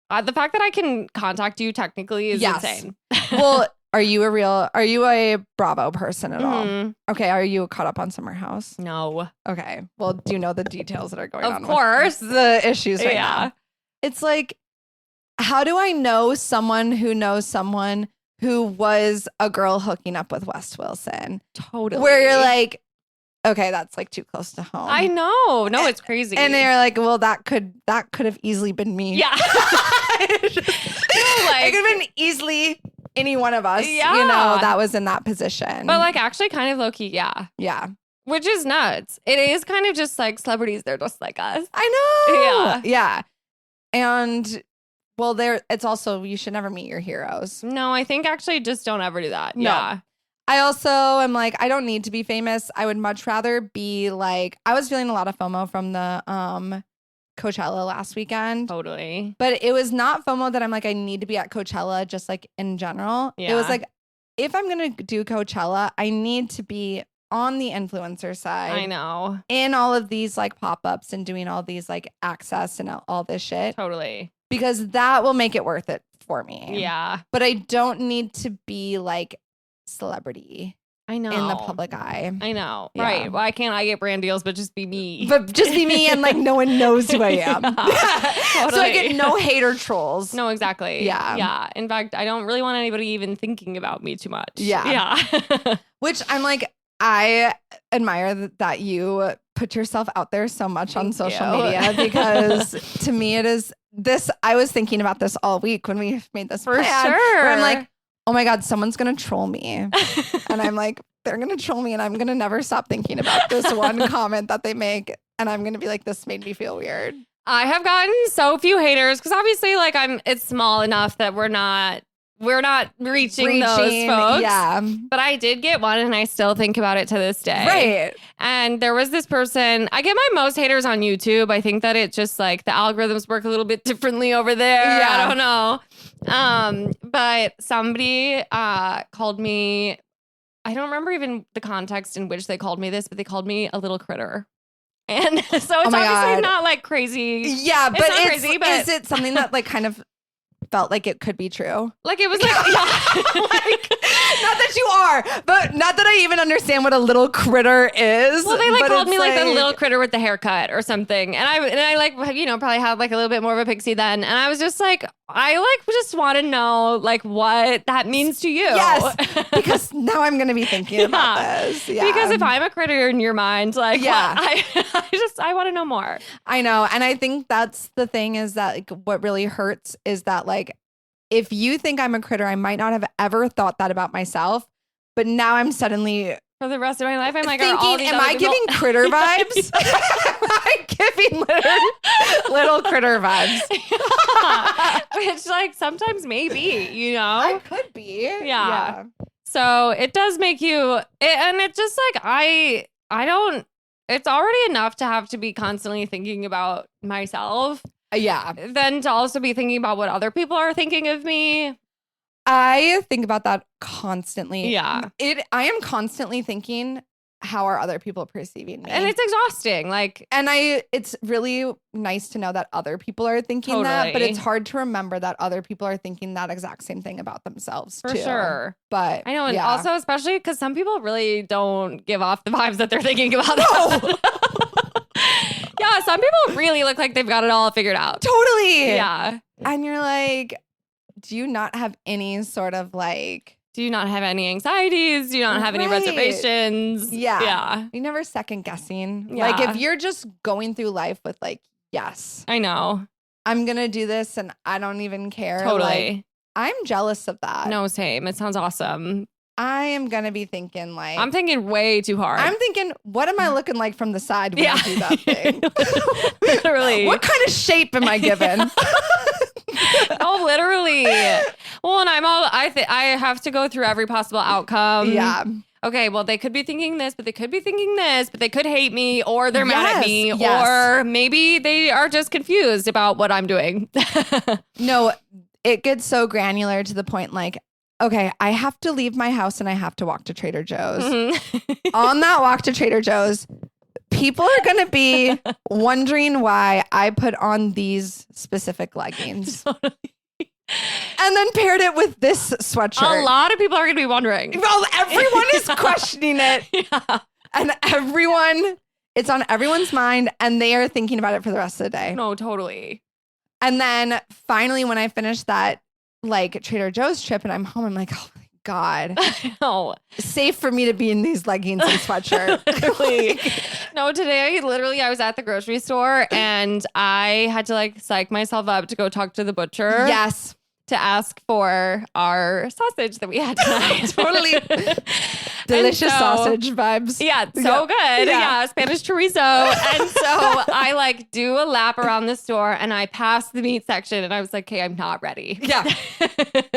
the fact that I can contact you technically is insane. Well, are you a Bravo person at all? Okay. Are you caught up on Summer House? No. Okay. Well, do you know the details that are going on? Of course. With the issues right now. It's like, how do I know someone who was a girl hooking up with Wes Wilson? Totally. Where you're like, okay, that's like too close to home. I know. No, it's crazy. And they're like, well, that could have easily been me. Yeah. It could have been easily any one of us, that was in that position. But like actually kind of low key, yeah. Yeah. Which is nuts. It is kind of just like celebrities, they're just like us. I know. Yeah. Yeah. And well, it's also, you should never meet your heroes. No, I think actually just don't ever do that. No. Yeah. I also am like, I don't need to be famous. I would much rather be like, I was feeling a lot of FOMO from the Coachella last weekend. Totally. But it was not FOMO that I'm like, I need to be at Coachella just like in general. Yeah. It was like, if I'm going to do Coachella, I need to be on the influencer side. I know. In all of these like pop-ups and doing all these like access and all this shit. Totally. Because that will make it worth it for me. Yeah. But I don't need to be like celebrity I know. in the public eye. I know. Yeah. Right. Why can't I get brand deals, but just be me? But just be me and like no one knows who I am. Yeah, So I get no hater trolls. No, exactly. Yeah. Yeah. In fact, I don't really want anybody even thinking about me too much. Yeah. Yeah. Which I'm like, I admire that you put yourself out there so much on Thank social you. media, because to me it is this. I was thinking about this all week when we made this For plan, sure. where I'm like, oh my God, someone's going to troll me. And I'm like, they're going to troll me and I'm going to never stop thinking about this one comment that they make. And I'm going to be like, this made me feel weird. I have gotten so few haters because obviously like it's small enough that we're not reaching those folks. Yeah. But I did get one and I still think about it to this day. Right. And there was this person, I get my most haters on YouTube. I think that it just like the algorithms work a little bit differently over there. Yeah. I don't know. But somebody called me, I don't remember even the context in which they called me this, but they called me a little critter. And so it's my obviously God. not like crazy. Yeah, but not crazy, but is it something that like kind of felt like it could be true? like it was like, yeah. Like, not that you are, but not that I even understand what a little critter is. Well, they like but called it's me like the little critter with the haircut or something, and I like probably had like a little bit more of a pixie then, and I was just like I like just want to know like what that means to you. Yes, because now I'm going to be thinking about this. Yeah, Because if I'm a critter in your mind, like Yeah. I want to know more. I know, and I think that's the thing is that like, what really hurts is that like if you think I'm a critter, I might not have ever thought that about myself, but now I'm suddenly For the rest of my life, I'm like, thinking, are all these am other I people- giving critter vibes? Am I giving little critter vibes? Which like sometimes maybe, you know? I could be. Yeah. So it does make you, and it's just like, I don't, it's already enough to have to be constantly thinking about myself Yeah. than to also be thinking about what other people are thinking of me. I think about that constantly. Yeah. I am constantly thinking, how are other people perceiving me? And it's exhausting. Like, And it's really nice to know that other people are thinking that, but Totally. it's hard to remember that other people are thinking that exact same thing about themselves for too. sure. But I know. And yeah. also, especially because some people really don't give off the vibes that they're thinking about. No. Yeah. Some people really look like they've got it all figured out. Totally. Yeah. And you're like, do you not have any sort of like, Do you not have any anxieties? Do you not have any Right. reservations? Yeah. Yeah. you never second guessing? Yeah. Like if you're just going through life with like, yes, I know. I'm going to do this and I don't even care. Totally. Like, I'm jealous of that. No, same. It sounds awesome. I am going to be thinking like, I'm thinking way too hard. I'm thinking, what am I looking like from the side when yeah. I do that thing? Literally. What kind of shape am I given? Oh, literally. Well, and I have to go through every possible outcome. Yeah. Okay, well, they could be thinking this, but they could be thinking this, but they could hate me, or they're mad at Yes, me, yes. or maybe they are just confused about what I'm doing. No, it gets so granular to the point like, okay, I have to leave my house and I have to walk to Trader Joe's. Mhm. On that walk to Trader Joe's, people are going to be wondering why I put on these specific leggings and then paired it with this sweatshirt. A lot of people are going to be wondering. Well, everyone is questioning it. Yeah. And it's on everyone's mind and they are thinking about it for the rest of the day. No, totally. And then finally, when I finished that like Trader Joe's trip and I'm home, I'm like, oh my God, No. safe for me to be in these leggings and sweatshirt. Really? No, today I was at the grocery store and I had to like psych myself up to go talk to the butcher. Yes. To ask for our sausage that we had tonight. Totally. Delicious sausage vibes. Yeah, so good. Yeah. Yeah, Spanish chorizo. And so I like do a lap around the store and I pass the meat section and I was like, okay, I'm not ready. Yeah.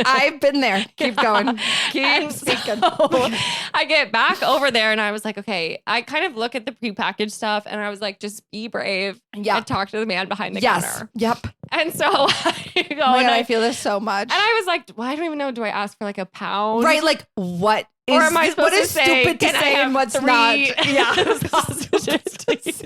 I've been there. Keep going. Keep And speaking. so I get back over there and I was like, okay, I kind of look at the prepackaged stuff and I was like, just be brave Yeah. and talk to the man behind the Yes. counter. Yep. And so I go Oh my and God, I feel this so much. and I was like, well, I don't even know. Do I ask for like a pound? Right. Like what is, Or am I supposed what to is say, stupid to can I say have and what's 3 not? Yeah. sausages, please?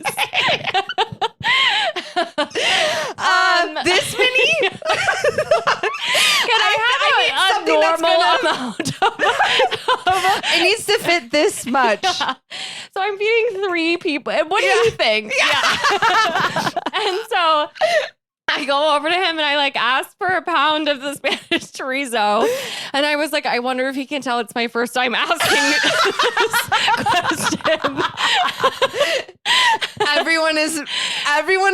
This many? Can I have need a something that's normal gonna- amount of It needs to fit this much. Yeah. So I'm feeding 3 people. And what do you think? Yeah. And so I go over to him and I like ask for a pound of the Spanish chorizo. And I was like, I wonder if he can tell it's my first time asking this question. Everyone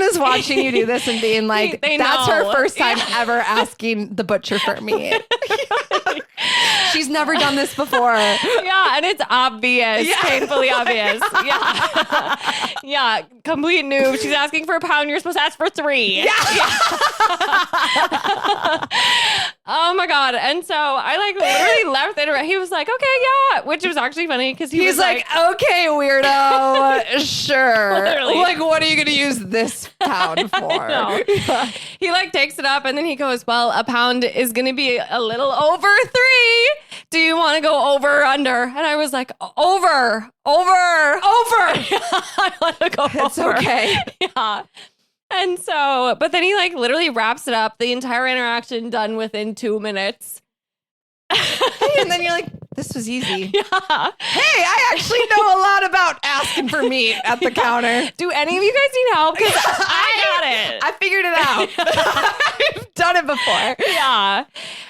is watching you do this and being like, They that's know. her first time ever asking the butcher for meat. She's never done this before. Yeah, and it's obvious, Yeah. painfully obvious. Yeah. Yeah, complete noob. She's asking for a pound. You're supposed to ask for 3. Yeah. Oh my God. And so I like literally left it. He was like, okay, yeah, which was actually funny because he He's was like, okay, weirdo. Sure. Literally. Like, what are you going to use this pound for? know. He like takes it up and then he goes, well, a pound is going to be a little over 3. Do you want to go over or under? And I was like, over. I want to go It's over. okay. Yeah. And so, but then he like literally wraps it up. The entire interaction done within 2 minutes. And then you're like, this was easy. Yeah. Hey, I actually know a lot about asking for meat at the counter. Do any of you guys need help? Because I got it. I figured it out. I've done it before. Yeah.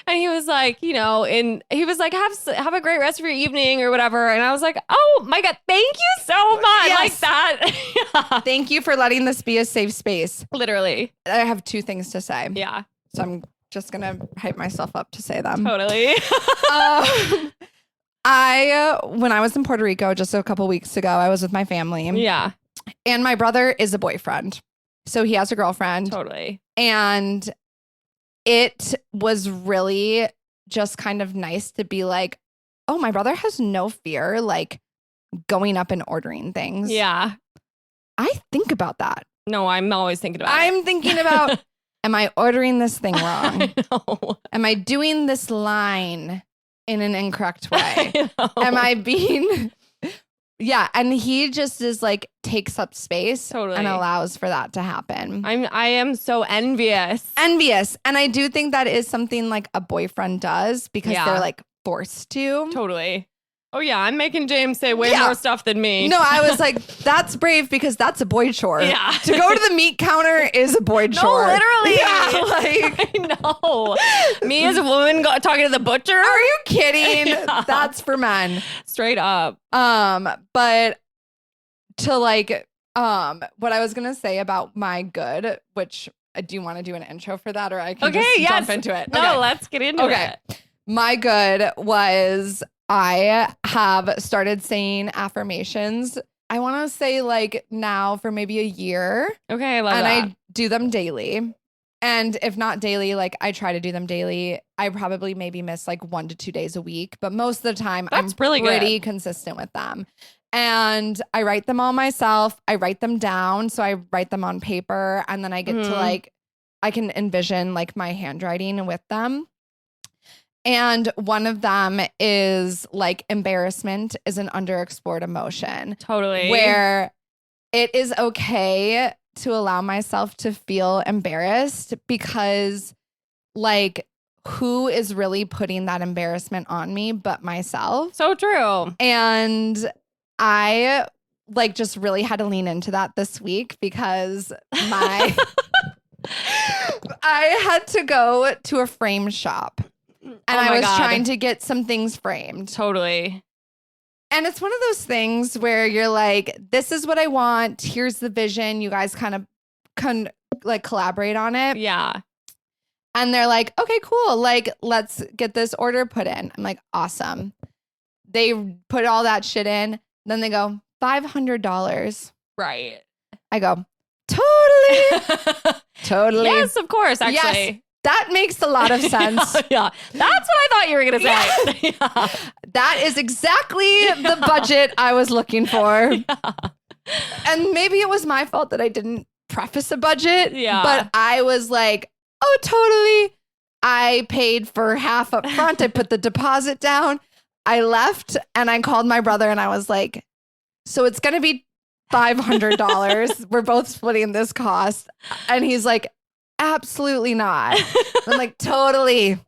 And he was like, you know, and he was like, have a great rest of your evening or whatever. And I was like, oh my God, thank you so much. Yes. Like that. Yeah. Thank you for letting this be a safe space. Literally. I have 2 things to say. Yeah. So I'm just going to hype myself up to say them. Totally. When I was in Puerto Rico just a couple weeks ago, I was with my family. Yeah. And my brother is a boyfriend. So he has a girlfriend. Totally. And it was really just kind of nice to be like, oh, my brother has no fear, like going up and ordering things. Yeah. I think about that. No, I'm always thinking about it. I'm thinking about, am I ordering this thing wrong? I know. Am I doing this line in an incorrect way? I know. Am I being... Yeah, and he just is like takes up space Totally. and allows for that to happen. I am so envious. Envious. And I do think that is something like a boyfriend does because Yeah. they're like forced to. Totally. Oh yeah, I'm making James say way Yeah. more stuff than me. No, I was like, that's brave because that's a boy chore. Yeah. To go to the meat counter is a boy No, chore. literally. Yeah, like, I know. Me as a woman talking to the butcher. are you kidding? Yeah. That's for men. Straight up. But to like, what I was gonna say about my good, which do you want to do an intro for that, or I can Okay, just yes. jump into it? No, Okay. let's get into it. My good was I have started saying affirmations. I want to say like now for maybe a year, Okay, I love and that. I do them daily. And if not daily, like I try to do them daily. I probably maybe miss like 1 to 2 days a week, but most of the time That's I'm really good. pretty consistent with them. And I write them all myself. I write them down. So I write them on paper and then I get to Mhm. like, I can envision like my handwriting with them. And one of them is like embarrassment is an underexplored emotion Totally. where it is okay to allow myself to feel embarrassed because like who is really putting that embarrassment on me but myself? So true. And I like just really had to lean into that this week because my I had to go to a frame shop and Oh I my was God. trying to get some things framed. Totally. And it's one of those things where you're like, this is what I want. Here's the vision. You guys kind of like collaborate on it. Yeah. And they're like, okay, cool. Like, let's get this order put in. I'm like, awesome. They put all that shit in. Then they go, $500. Right. I go, totally. Yes, of course, actually. Yes, that makes a lot of sense. Yeah. That's what I thought you were going to say. Yeah. That is exactly the budget I was looking for. Yeah. And maybe it was my fault that I didn't preface a budget. Yeah. But I was like, oh, totally. I paid for half up front. I put the deposit down. I left and I called my brother and I was like, so it's going to be $500. We're both splitting this cost. And he's like, absolutely not. I'm like, totally.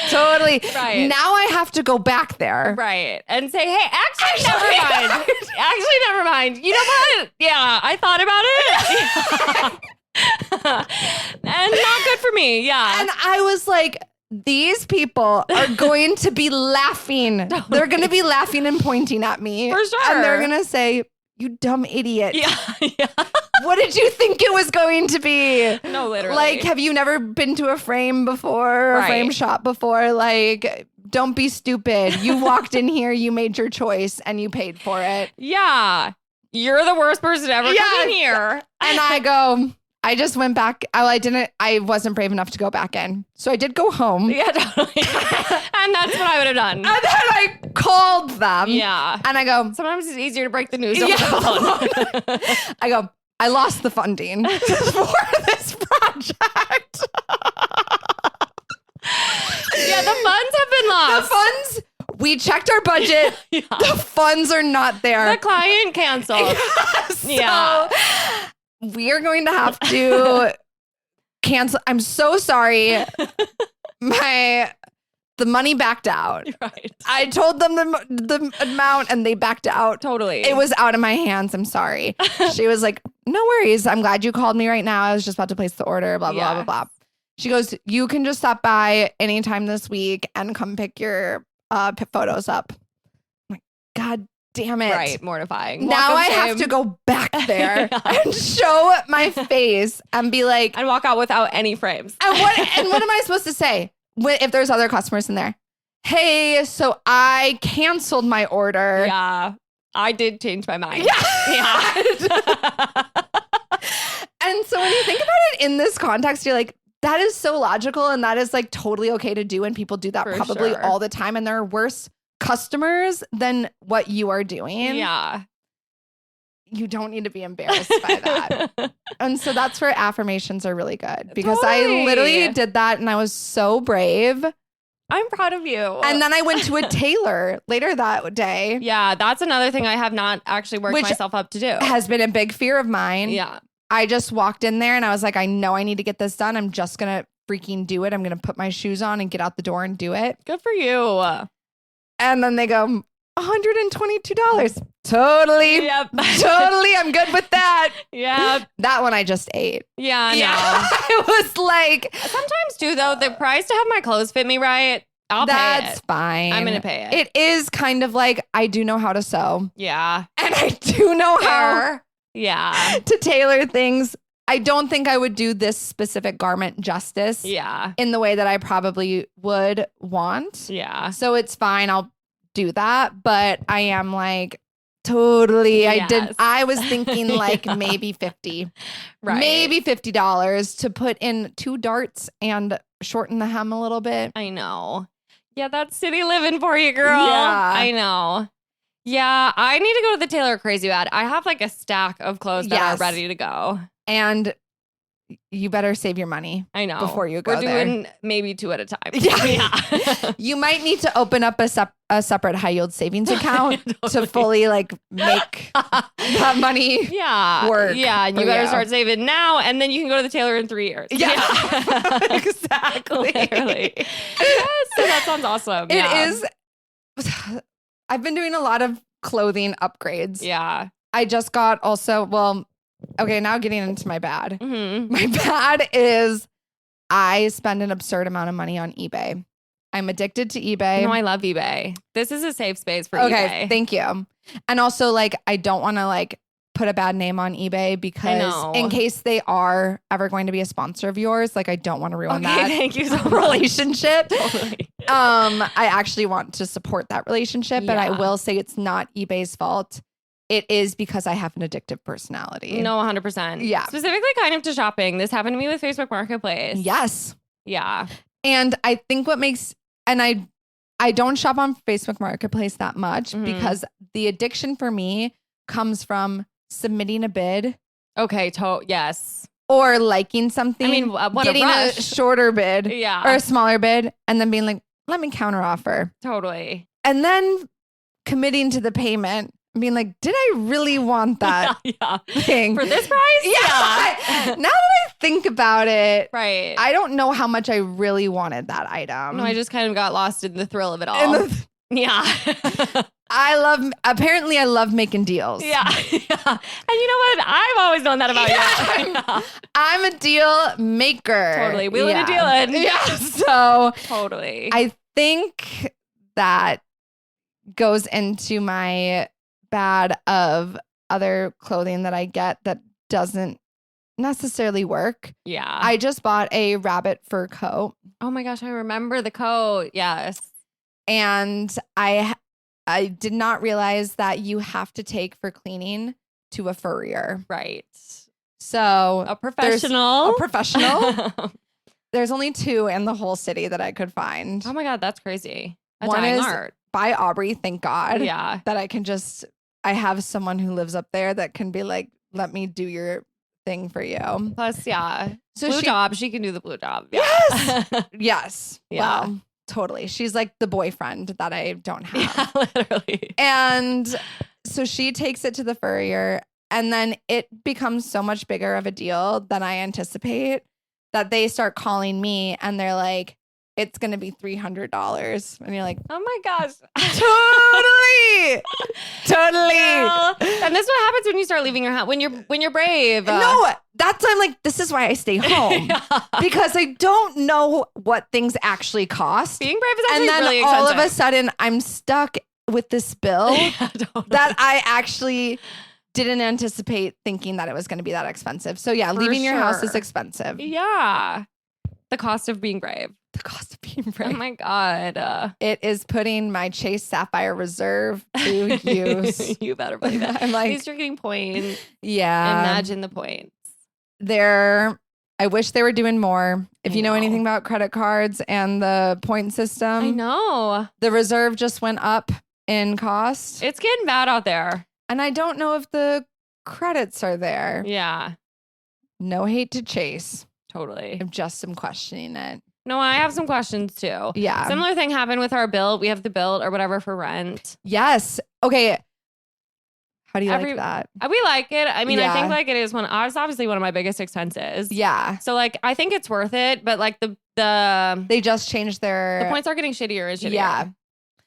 Totally. Right. Now I have to go back there. Right. And say, hey, actually, never mind. Actually, never mind. You know what? Yeah, I thought about it. And not good for me. Yeah. And I was like, these people are going to be laughing. They're going to be laughing and pointing at me. For sure. And they're going to say, you dumb idiot. Yeah. What did you think it was going to be? No, literally. Like, have you never been to a frame before, a frame shop before? Like, don't be stupid. You walked in here, you made your choice, and you paid for it. Yeah. You're the worst person to ever come in here. And I just went back. I wasn't brave enough to go back in. So I did go home. Yeah, totally. And that's what I would have done. And then I called them. Yeah. And I go, sometimes it's easier to break the news over the phone. I go, I lost the funding for this project. Yeah, the funds have been lost. The funds, we checked our budget. Yeah. The funds are not there. The client canceled. So we are going to have to cancel. I'm so sorry. The money backed out. Right. I told them the amount and they backed out. Totally. It was out of my hands. I'm sorry. She was like, no worries. I'm glad you called me right now. I was just about to place the order, blah, blah, blah, blah. She goes, you can just stop by anytime this week and come pick your photos up. I'm like, God damn it. Right. Mortifying. Now I have to go back there and show my face and be like, and walk out without any frames. And what am I supposed to say if there's other customers in there? Hey, so I canceled my order. Yeah. I did change my mind. Yeah. And so when you think about it in this context, you're like, that is so logical. And that is like totally okay to do. And people do that probably all the time. And there are worse customers than what you are doing. Yeah. You don't need to be embarrassed by that. And so that's where affirmations are really good because I literally did that and I was so brave. I'm proud of you. And then I went to a tailor later that day. Yeah, that's another thing I have not actually worked myself up to do. Has been a big fear of mine. Yeah. I just walked in there and I was like, I know I need to get this done. I'm just going to freaking do it. I'm going to put my shoes on and get out the door and do it. Good for you. And then they go, $122. Totally. Yep. Totally. I'm good with that. Yeah. That one I just ate. Yeah, no. I was like. Sometimes too, though, the price to have my clothes fit me right, I'll pay it. That's fine. I'm going to pay it. It is kind of like I do know how to sew. Yeah. And I do know how to tailor things. I don't think I would do this specific garment justice. Yeah. In the way that I probably would want. Yeah. So it's fine. I'll do that. But I am like, totally. Yes. I was thinking like maybe 50. Right. Maybe $50 to put in 2 darts and shorten the hem a little bit. I know. Yeah, that's city living for you, girl. Yeah. I know. Yeah, I need to go to the tailor crazy bad. I have like a stack of clothes that are ready to go. And you better save your money. I know. Before you go We're doing maybe 2 at a time. Yeah. You might need to open up a separate high yield savings account to fully like make that money work. Yeah. And you better start saving now. And then you can go to the tailor in 3 years. Yeah. Exactly. Literally. Yes. So that sounds awesome. It is. I've been doing a lot of clothing upgrades. Yeah. I just got okay, now getting into my bad. Mm-hmm. My bad is I spend an absurd amount of money on eBay. I'm addicted to eBay. No, I love eBay. This is a safe space for eBay. Okay, thank you. And also, like, I don't want to like put a bad name on eBay because in case they are ever going to be a sponsor of yours, like I don't want to ruin that thank you so much. relationship. Totally. I actually want to support that relationship, but I will say it's not eBay's fault. It is because I have an addictive personality. No, 100%. Yeah. Specifically kind of to shopping. This happened to me with Facebook Marketplace. Yes. Yeah. And I think what makes, and I don't shop on Facebook Marketplace that much because the addiction for me comes from submitting a bid. Okay. Yes. Or liking something. I mean, getting a shorter bid or a smaller bid and then being like, let me counter offer. Totally. And then committing to the payment. being like, did I really want that thing? For this price? Yeah. Now that I think about it, Right. I don't know how much I really wanted that item. No, I just kind of got lost in the thrill of it all. Yeah. Apparently I love making deals. Yeah. And you know what? I've always known that about you. I'm a deal maker. Totally. Wheeling and dealing. Yeah. So totally. I think that goes into my bad of other clothing that I get that doesn't necessarily work. Yeah. I just bought a rabbit fur coat. Oh my gosh, I remember the coat. Yes. And I did not realize that you have to take for cleaning to a furrier. Right. So a professional. There's only 2 in the whole city that I could find. Oh my God, that's crazy. One is by Aubrey, thank God. Yeah. That I have someone who lives up there that can be like, let me do your thing for you. Plus, yeah. So blue job. She can do the blue job. Yeah. Yes. Yes. Yeah. Wow. Totally. She's like the boyfriend that I don't have. Yeah, literally. And so she takes it to the furrier, and then it becomes so much bigger of a deal than I anticipate that they start calling me and they're like, it's going to be $300. And you're like, oh my gosh. Totally. Well, and this is what happens when you start leaving your house, when you're brave. No, I'm like, this is why I stay home. Yeah. Because I don't know what things actually cost. Being brave is actually and then really all expensive. of a sudden I'm stuck with this bill that I actually didn't anticipate thinking that it was going to be that expensive. So yeah, leaving your house is expensive. Yeah. The cost of being brave. The cost of being brave. Oh my God. It is putting my Chase Sapphire Reserve to use. You better believe it. I'm like, at least you're getting points. Yeah. Imagine the points. I wish they were doing more. If you know anything about credit cards and the point system. I know. The Reserve just went up in cost. It's getting bad out there. And I don't know if the credits are there. Yeah. No hate to Chase. Totally. I just am questioning it. No, I have some questions too. Yeah. Similar thing happened with our bill. We have the bill or whatever for rent. Yes. Okay. How do you like that? We like it. I mean, Yeah. I think like it's obviously one of my biggest expenses. Yeah. So like, I think it's worth it, but like the they just changed the points are getting shittier and shittier. Yeah.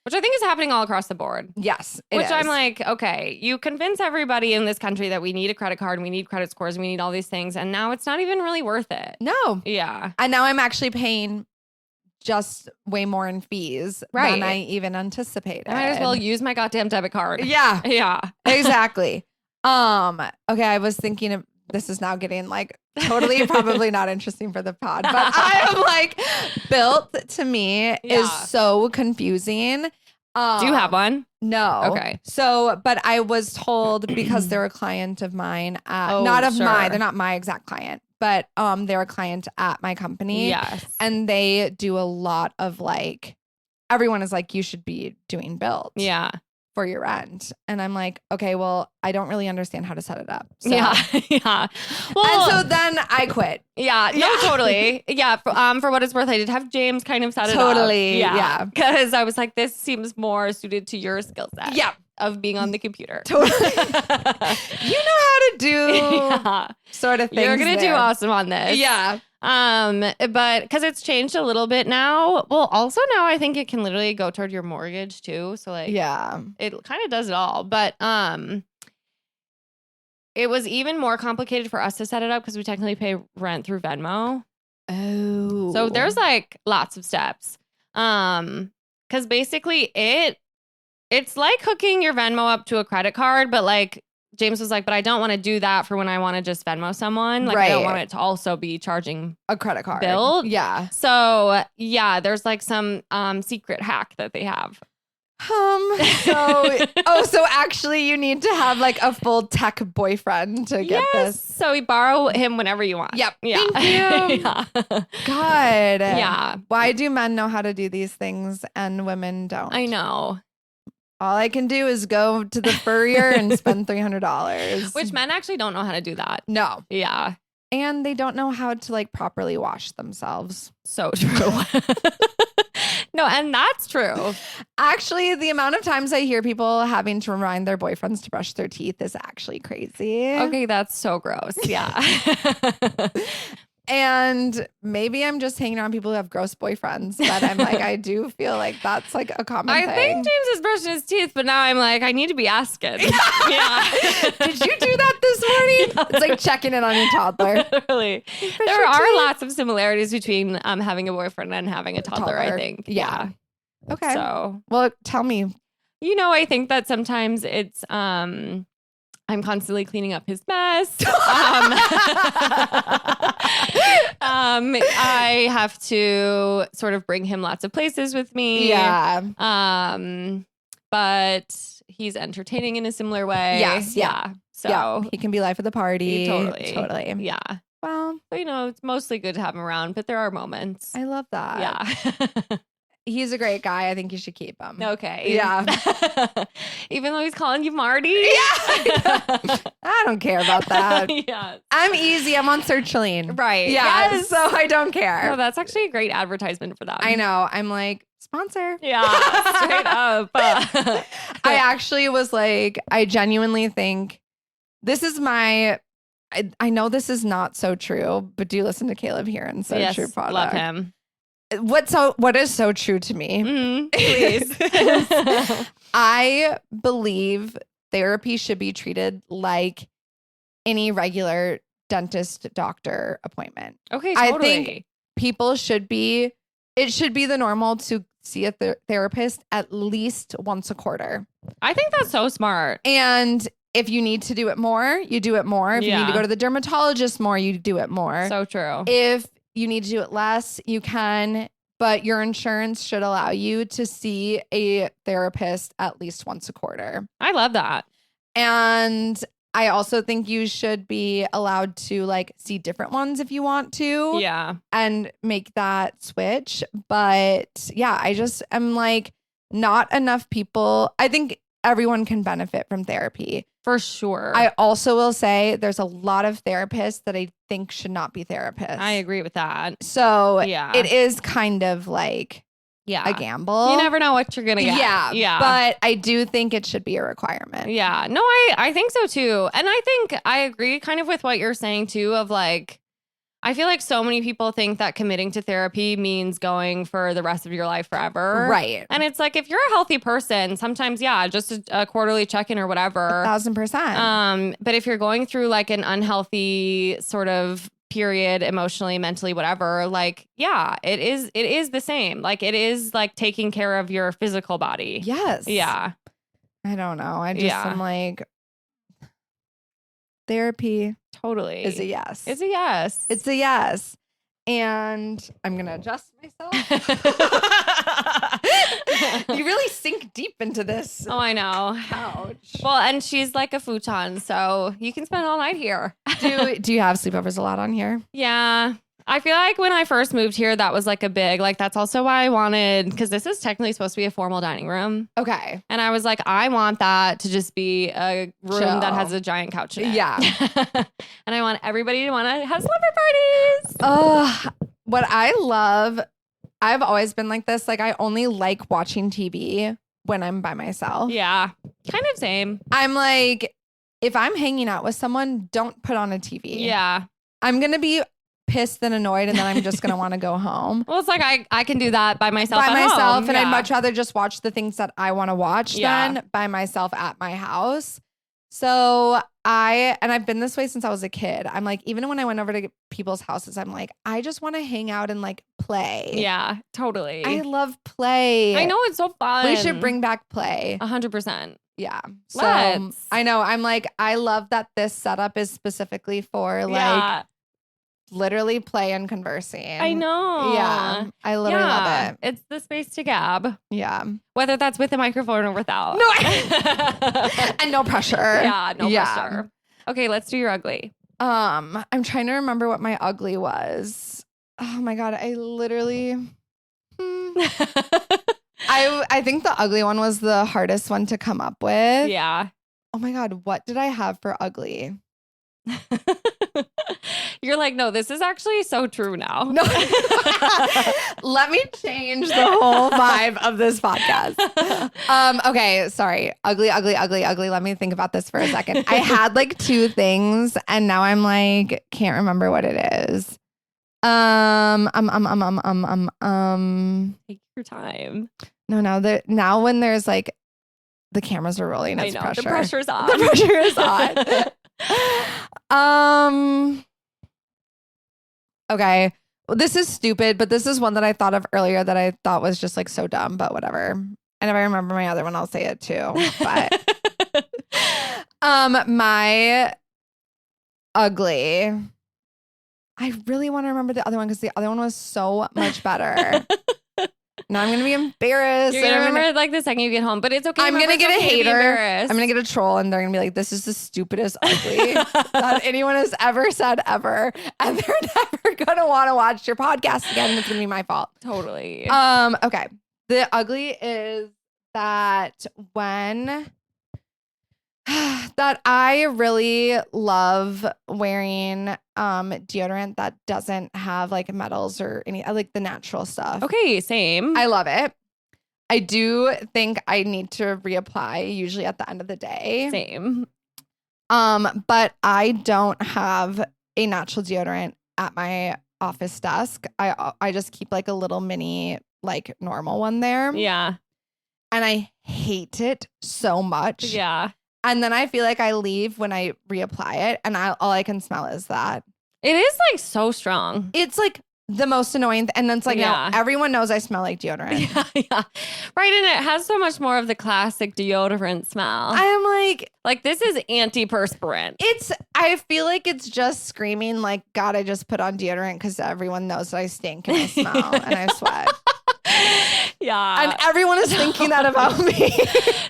Which I think is happening all across the board. Yes. I'm like, okay, you convince everybody in this country that we need a credit card and we need credit scores and we need all these things. And now it's not even really worth it. No. Yeah. And now I'm actually paying just way more in fees than I even anticipated. I might as well use my goddamn debit card. Yeah. Yeah. Exactly. Okay, I was thinking of this is now getting like totally probably not interesting for the pod, but I am like built to me is so confusing. Do you have one? No. Okay. So, but I was told because they're a client of mine, mine, they're not my exact client, but they're a client at my company. Yes. And they do a lot of like, everyone is like, you should be doing builds. Yeah. For your rent. And I'm like, okay, well, I don't really understand how to set it up. So. Yeah. Yeah. Well, and so then I quit. Yeah. No, totally. Yeah. For what it's worth, I did have James kind of set it up. Totally. Yeah. Because I was like, this seems more suited to your skill set. Yeah. Of being on the computer. Totally. You know how to do sort of things. You're going to do awesome on this. Yeah. But because it's changed a little bit now. Well, also now I think it can literally go toward your mortgage too. So like, yeah, it kind of does it all. But it was even more complicated for us to set it up because we technically pay rent through Venmo. Oh, so there's like lots of steps. Because basically it's like hooking your Venmo up to a credit card, but like James was like, but I don't want to do that for when I want to just Venmo someone. Like I don't want it to also be charging a credit card bill. Yeah. So yeah, there's like some secret hack that they have. So actually you need to have like a full tech boyfriend to get this. So we borrow him whenever you want. Yep. Yeah. Thank you. Yeah. God. Yeah. Why do men know how to do these things and women don't? I know. All I can do is go to the furrier and spend $300. Which men actually don't know how to do that. No. Yeah. And they don't know how to like properly wash themselves. So true. No, and that's true. Actually, the amount of times I hear people having to remind their boyfriends to brush their teeth is actually crazy. Okay, that's so gross. Yeah. And maybe I'm just hanging around people who have gross boyfriends, but I'm like, I do feel like that's like a common thing. I think James is brushing his teeth, but now I'm like, I need to be asking. Yeah. Did you do that this morning? Yeah. It's like checking in on your toddler. Literally. There are lots of similarities between having a boyfriend and having a toddler, I think. Yeah. Okay. So, well, tell me. I think that sometimes it's I'm constantly cleaning up his mess. I have to sort of bring him lots of places with me. Yeah. But he's entertaining in a similar way. Yes. Yeah. So he can be life of the party. Totally. Yeah. Well, it's mostly good to have him around, but there are moments. I love that. Yeah. He's a great guy. I think you should keep him. Okay. Yeah. Even though he's calling you Marty? Yeah. I don't care about that. Yeah. I'm easy. I'm on Searchline. Right. Yeah. Yes. So I don't care. No, that's actually a great advertisement for them. I know. I'm like, sponsor. Yeah. Straight up. I actually was like, I genuinely think this is my... I know this is not so true, but do listen to Caleb here and So True product. Love him. What is so true to me? Please. I believe therapy should be treated like any regular dentist doctor appointment. Okay, totally. I think people should be, it should be the normal to see a therapist at least once a quarter. I think that's so smart. And if you need to do it more, you do it more. If you need to go to the dermatologist more, you do it more. So true. If you need to do it less, you can, but your insurance should allow you to see a therapist at least once a quarter. I love that. And I also think you should be allowed to like see different ones if you want to. Yeah. And make that switch. But yeah, I just am like, not enough people. I think everyone can benefit from therapy. For sure. I also will say there's a lot of therapists that I think should not be therapists. I agree with that. So yeah, it is kind of like a gamble. You never know what you're going to get. Yeah. Yeah. But I do think it should be a requirement. Yeah. No, I think so too. And I think I agree kind of with what you're saying too of like, I feel like so many people think that committing to therapy means going for the rest of your life forever. Right. And it's like, if you're a healthy person, sometimes, just a quarterly check-in or whatever. 1,000%. But if you're going through like an unhealthy sort of period, emotionally, mentally, whatever, like, it is the same. Like, it is like taking care of your physical body. Yes. Yeah. I don't know. I'm like, therapy totally is a yes. It's a yes. It's a yes. And I'm going to adjust myself. You really sink deep into this. Oh, I know. Couch. Well, and she's like a futon, so you can spend all night here. Do you have sleepovers a lot on here? Yeah. I feel like when I first moved here, that was like a big, like, that's also why I wanted, because this is technically supposed to be a formal dining room. Okay. And I was like, I want that to just be a room that has a giant couch in it. Yeah. And I want everybody to want to have slumber parties. What I love, I've always been like this. Like, I only like watching TV when I'm by myself. Yeah. Kind of same. I'm like, if I'm hanging out with someone, don't put on a TV. Yeah. I'm going to be pissed and annoyed, and then I'm just going to want to go home. Well, it's like I can do that by myself home. And yeah. I'd much rather just watch the things that I want to watch than by myself at my house. So I've been this way since I was a kid. I'm like, even when I went over to people's houses, I'm like, I just want to hang out and like play. Yeah, totally. I love play. I know, it's so fun. We should bring back play. 100%. Yeah. So Let's. I know. I'm like, I love that this setup is specifically for like literally play and conversing. I know. Yeah. I literally love it. It's the space to gab. Yeah. Whether that's with a microphone or without. No. And no pressure. Yeah. No pressure. Okay. Let's do your ugly. I'm trying to remember what my ugly was. Oh my God. I literally. I think the ugly one was the hardest one to come up with. Yeah. Oh my God. What did I have for ugly? You're like, no, this is actually so true now. No. Let me change the whole vibe of this podcast. Okay, sorry. Ugly. Let me think about this for a second. I had like two things and now I'm like, can't remember what it is. Take your time. No. Now when there's like the cameras are rolling, it's pressure. The pressure's on. The pressure is on. Okay. Well, this is stupid, but this is one that I thought of earlier that I thought was just like so dumb, but whatever. And if I remember my other one, I'll say it too. But my ugly. I really want to remember the other one because the other one was so much better. Now I'm going to be embarrassed. You're going to remember like the second you get home, but it's okay. I'm going to get a hater. I'm going going to get a troll and they're going to be like, this is the stupidest ugly that anyone has ever said ever. And they're never going to want to watch your podcast again. And it's going to be my fault. Totally. Okay. The ugly is that that I really love wearing deodorant that doesn't have like metals or any. I like the natural stuff. Okay, same. I love it. I do think I need to reapply usually at the end of the day. Same. But I don't have a natural deodorant at my office desk. I just keep like a little mini like normal one there. Yeah. And I hate it so much. Yeah. And then I feel like I leave when I reapply it and all I can smell is that. It is like so strong. It's like the most annoying. And then it's like, now everyone knows I smell like deodorant. Yeah. Right. And it has so much more of the classic deodorant smell. I'm like this is antiperspirant. I feel like it's just screaming like, God, I just put on deodorant because everyone knows that I stink and I smell and I sweat. Yeah. And everyone is thinking that about me.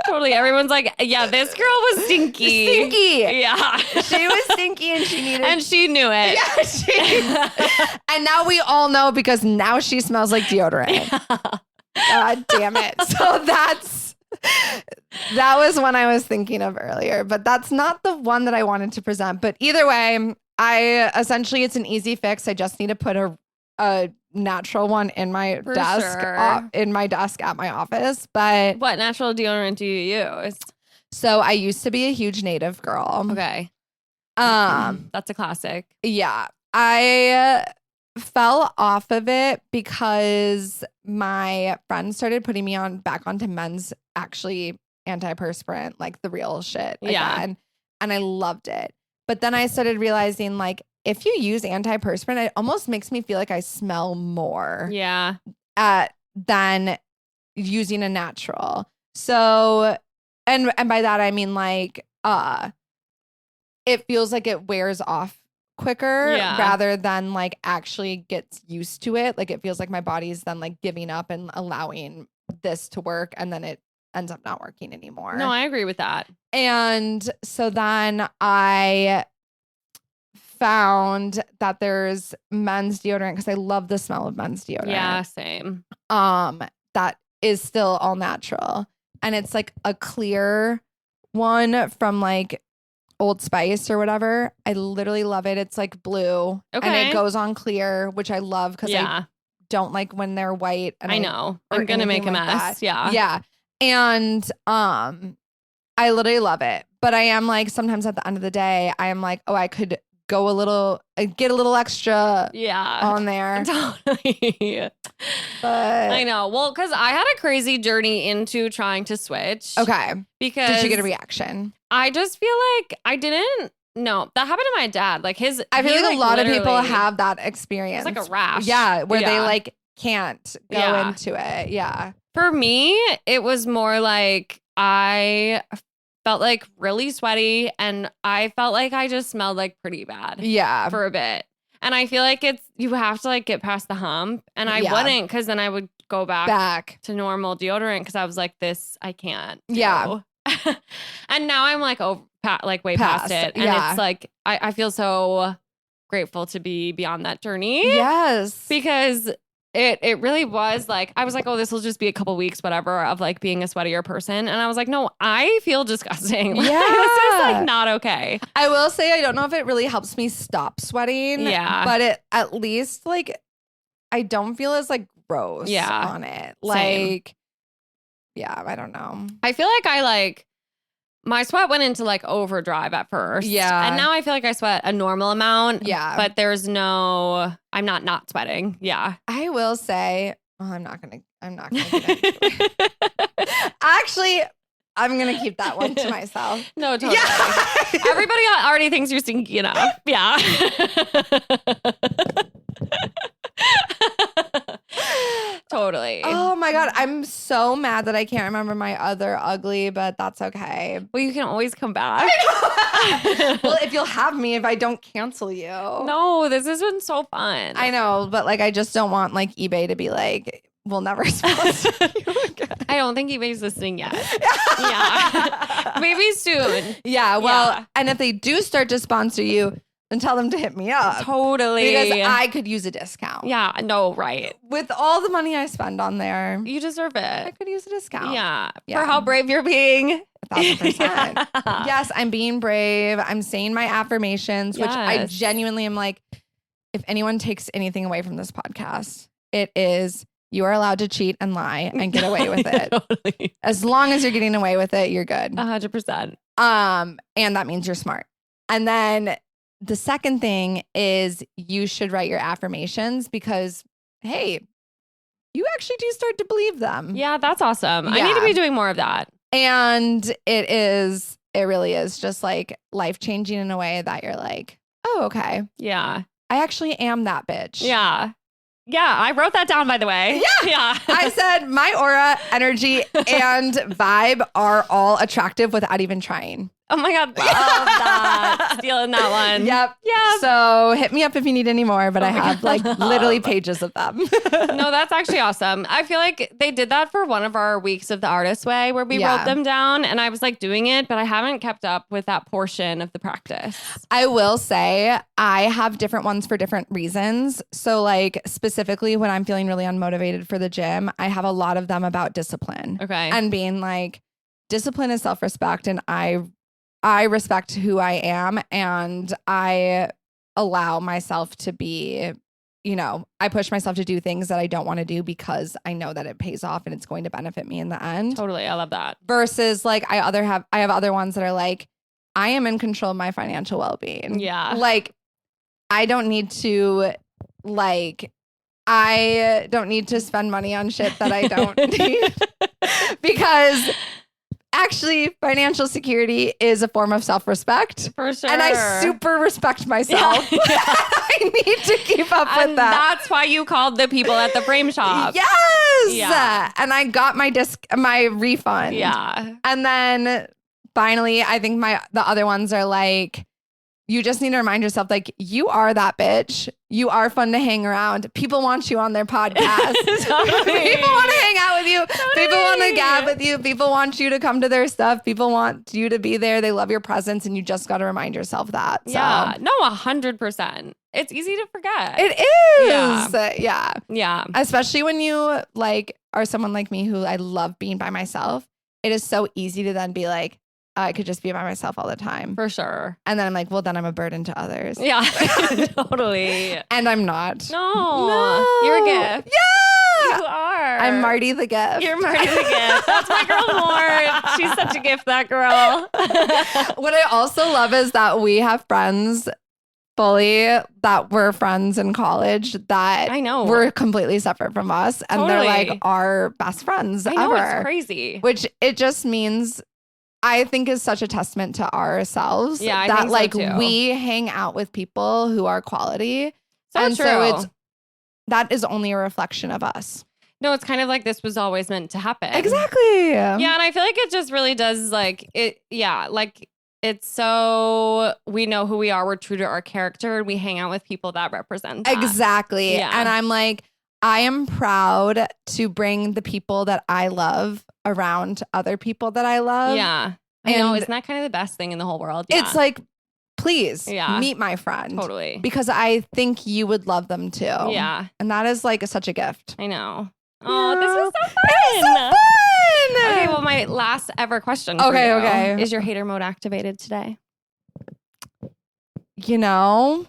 Totally. Everyone's like, yeah, this girl was stinky. Stinky. Yeah. She was stinky and she needed. And she knew it. Yeah, and now we all know because now she smells like deodorant. Yeah. God damn it. So that was one I was thinking of earlier, but that's not the one that I wanted to present. But either way, it's an easy fix. I just need to put a natural one in my desk at my office. But what natural deodorant do you use? So I used to be a huge Native girl. Okay. That's a classic. Yeah. I fell off of it because my friends started putting me back onto men's actually antiperspirant, like the real shit again. And I loved it. But then I started realizing like if you use antiperspirant, it almost makes me feel like I smell more. Yeah. Than using a natural. So, and by that I mean like, it feels like it wears off quicker rather than like actually gets used to it. Like it feels like my body's then like giving up and allowing this to work, and then it ends up not working anymore. No, I agree with that. And so then I found that there's men's deodorant because I love the smell of men's deodorant. Yeah, same. That is still all natural. And it's like a clear one from like Old Spice or whatever. I literally love it. It's like blue. Okay. And it goes on clear, which I love because I don't like when they're white. And I know. I'm going to make a mess. That. Yeah. Yeah. And I literally love it. But I am like, sometimes at the end of the day, I am like, oh, I could go get a little extra on there. Totally. But I know. Well, because I had a crazy journey into trying to switch. Okay. Because did you get a reaction? I just feel like I didn't. No, that happened to my dad. Like I feel like a lot of people have that experience. It's like a rash. Yeah. Where they like can't go into it. Yeah. For me, it was more like I felt like really sweaty and I felt like I just smelled like pretty bad. Yeah. For a bit. And I feel like you have to like get past the hump. And I wouldn't, because then I would go back to normal deodorant because I was like, this, I can't do. Yeah. And now I'm like way past it. And it's like, I feel so grateful to be beyond that journey. Yes. Because it really was like, I was like, oh, this will just be a couple weeks, whatever, of like being a sweatier person. And I was like, no, I feel disgusting. Like, Yeah. this is like not okay. I will say, I don't know if it really helps me stop sweating. Yeah. But it at least like, I don't feel as like gross on it. Like, yeah, I don't know. I feel like my sweat went into like overdrive at first. Yeah. And now I feel like I sweat a normal amount. Yeah. But I'm not sweating. Yeah. I will say, I'm not gonna get into it. Actually, I'm gonna keep that one to myself. No, totally. Yeah. Everybody already thinks you're stinky enough. Yeah. Totally. Oh my God. I'm so mad that I can't remember my other ugly, but that's okay. Well, you can always come back. Well, if you'll have me, if I don't cancel you. No, this has been so fun. I know, but like, I just don't want like eBay to be like, we'll never sponsor you again. I don't think eBay's listening yet. Yeah. Maybe soon. Yeah. Well, and if they do start to sponsor you, then tell them to hit me up. Totally. Because I could use a discount. Yeah. No, right. With all the money I spend on there, You deserve I it. could use a discount. Yeah. Yeah. For how brave you're being. 1,000%. Yeah. Yes, I'm being brave. I'm saying my affirmations, which I Yes. genuinely am like, if anyone takes anything away from this podcast, it is you are allowed to cheat and lie and get away with it. Totally. As long as you're getting away with it, you're good. 100%. And that means you're smart. And then the second thing is you should write your affirmations because, hey, you actually do start to believe them. Yeah, that's awesome. I Yeah. need to be doing more of that. And it really is just like life changing in a way that you're like, oh, okay. Yeah. I actually am that bitch. Yeah. Yeah. I wrote that down, by the way. Yeah. Yeah. I said my aura, energy, and vibe are all attractive without even trying. Oh my God. Love that. Stealing that one. Yep. Yeah. So hit me up if you need any more, but I my have God. like literally pages of them. No, that's actually awesome. I feel like they did that for one of our weeks of the artist way where we Yeah. wrote them down and I was like doing it, but I haven't kept up with that portion of the practice. I will say I have different ones for different reasons. So like specifically when I'm feeling really unmotivated for the gym, I have a lot of them about discipline. Okay. And being like, discipline is self-respect and I respect who I am and I allow myself to be, I push myself to do things that I don't want to do because I know that it pays off and it's going to benefit me in the end. Totally. I love that. Versus like I have other ones that are like, I am in control of my financial well-being. Yeah. Like I don't need to spend money on shit that I don't need because actually, financial security is a form of self-respect. For sure. And I super respect myself. Yeah. I need to keep up with And that. that's why you called the people at the frame shop. Yes. Yeah. And I got my refund. Yeah. And then finally, I think the other ones are like, you just need to remind yourself, like, you are that bitch. You are fun to hang around. People want you on their podcast. Totally. People want to hang out with you. Totally. People want to gab with you. People want you to come to their stuff. People want you to be there. They love your presence. And you just got to remind yourself that. So. Yeah. No, 100%. It's easy to forget. It is. Yeah. Yeah. Yeah. Especially when you like are someone like me who I love being by myself. It is so easy to then be like, I could just be by myself all the time. For sure. And then I'm like, well, then I'm a burden to others. Yeah. Totally. And I'm not. No. You're a gift. Yeah. You are. I'm Marty the gift. You're Marty the gift. That's my girl Lauren. She's such a gift, that girl. What I also love is that we have friends fully that were friends in college that I know. were completely separate from us. And they're Totally. like our best friends I know, ever. it's crazy. Which it just means I think is such a testament to ourselves. Yeah, I that think so, like too. we hang out with people who are quality. So and true. so that is only a reflection of us. No, it's kind of like this was always meant to happen. Exactly. Yeah, and I feel like it just really does like it. Yeah, like it's so we know who we are. We're true to our character, and we hang out with people that represent that. Exactly. Yeah. And I'm like, I am proud to bring the people that I love around other people that I love. Yeah, I know. And Isn't that kind of the best thing in the whole world? Yeah. It's like, please Yeah. meet my friend. Totally. Because I think you would love them too. Yeah. And that is like such a gift. I know. Oh, this was so fun. It was so fun. Okay, well, my last ever question for Okay, you. okay. Is your hater mode activated today? You know,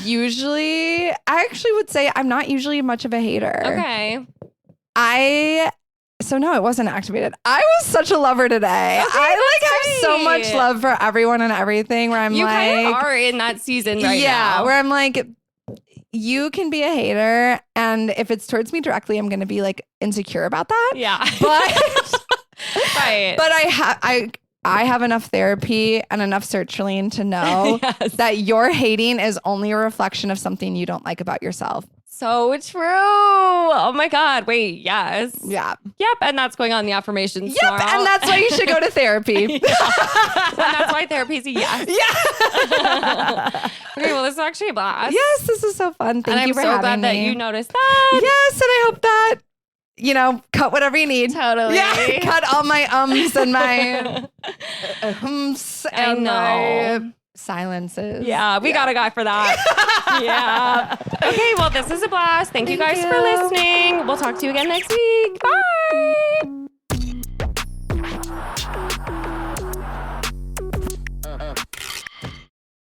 usually, I actually would say I'm not usually much of a hater. Okay. So no, it wasn't activated. I was such a lover today. Okay, I like have so great. much love for everyone and everything where I'm You like, kind of are in that season right yeah, now. where I'm like, you can be a hater. And if it's towards me directly, I'm going to be like insecure about that. Yeah. But, right. but I have enough therapy and enough sertraline to know Yes. that your hating is only a reflection of something you don't like about yourself. So true. Oh my God. Wait, yes. Yeah. Yep. And that's going on the affirmations Yep. tomorrow. And that's why you should go to therapy. And that's why therapy's a yes. Yeah. Okay, well, this is actually a blast. Yes, this is so fun. Thank and you I'm for so having glad that me. you noticed that. Yes, and I hope that, cut whatever you need. Totally. Yeah, cut all my ums and my hums and my silences. Yeah, we got a guy for that. Yeah. Okay, well, this is a blast. Thank you guys for listening. We'll talk to you again next week.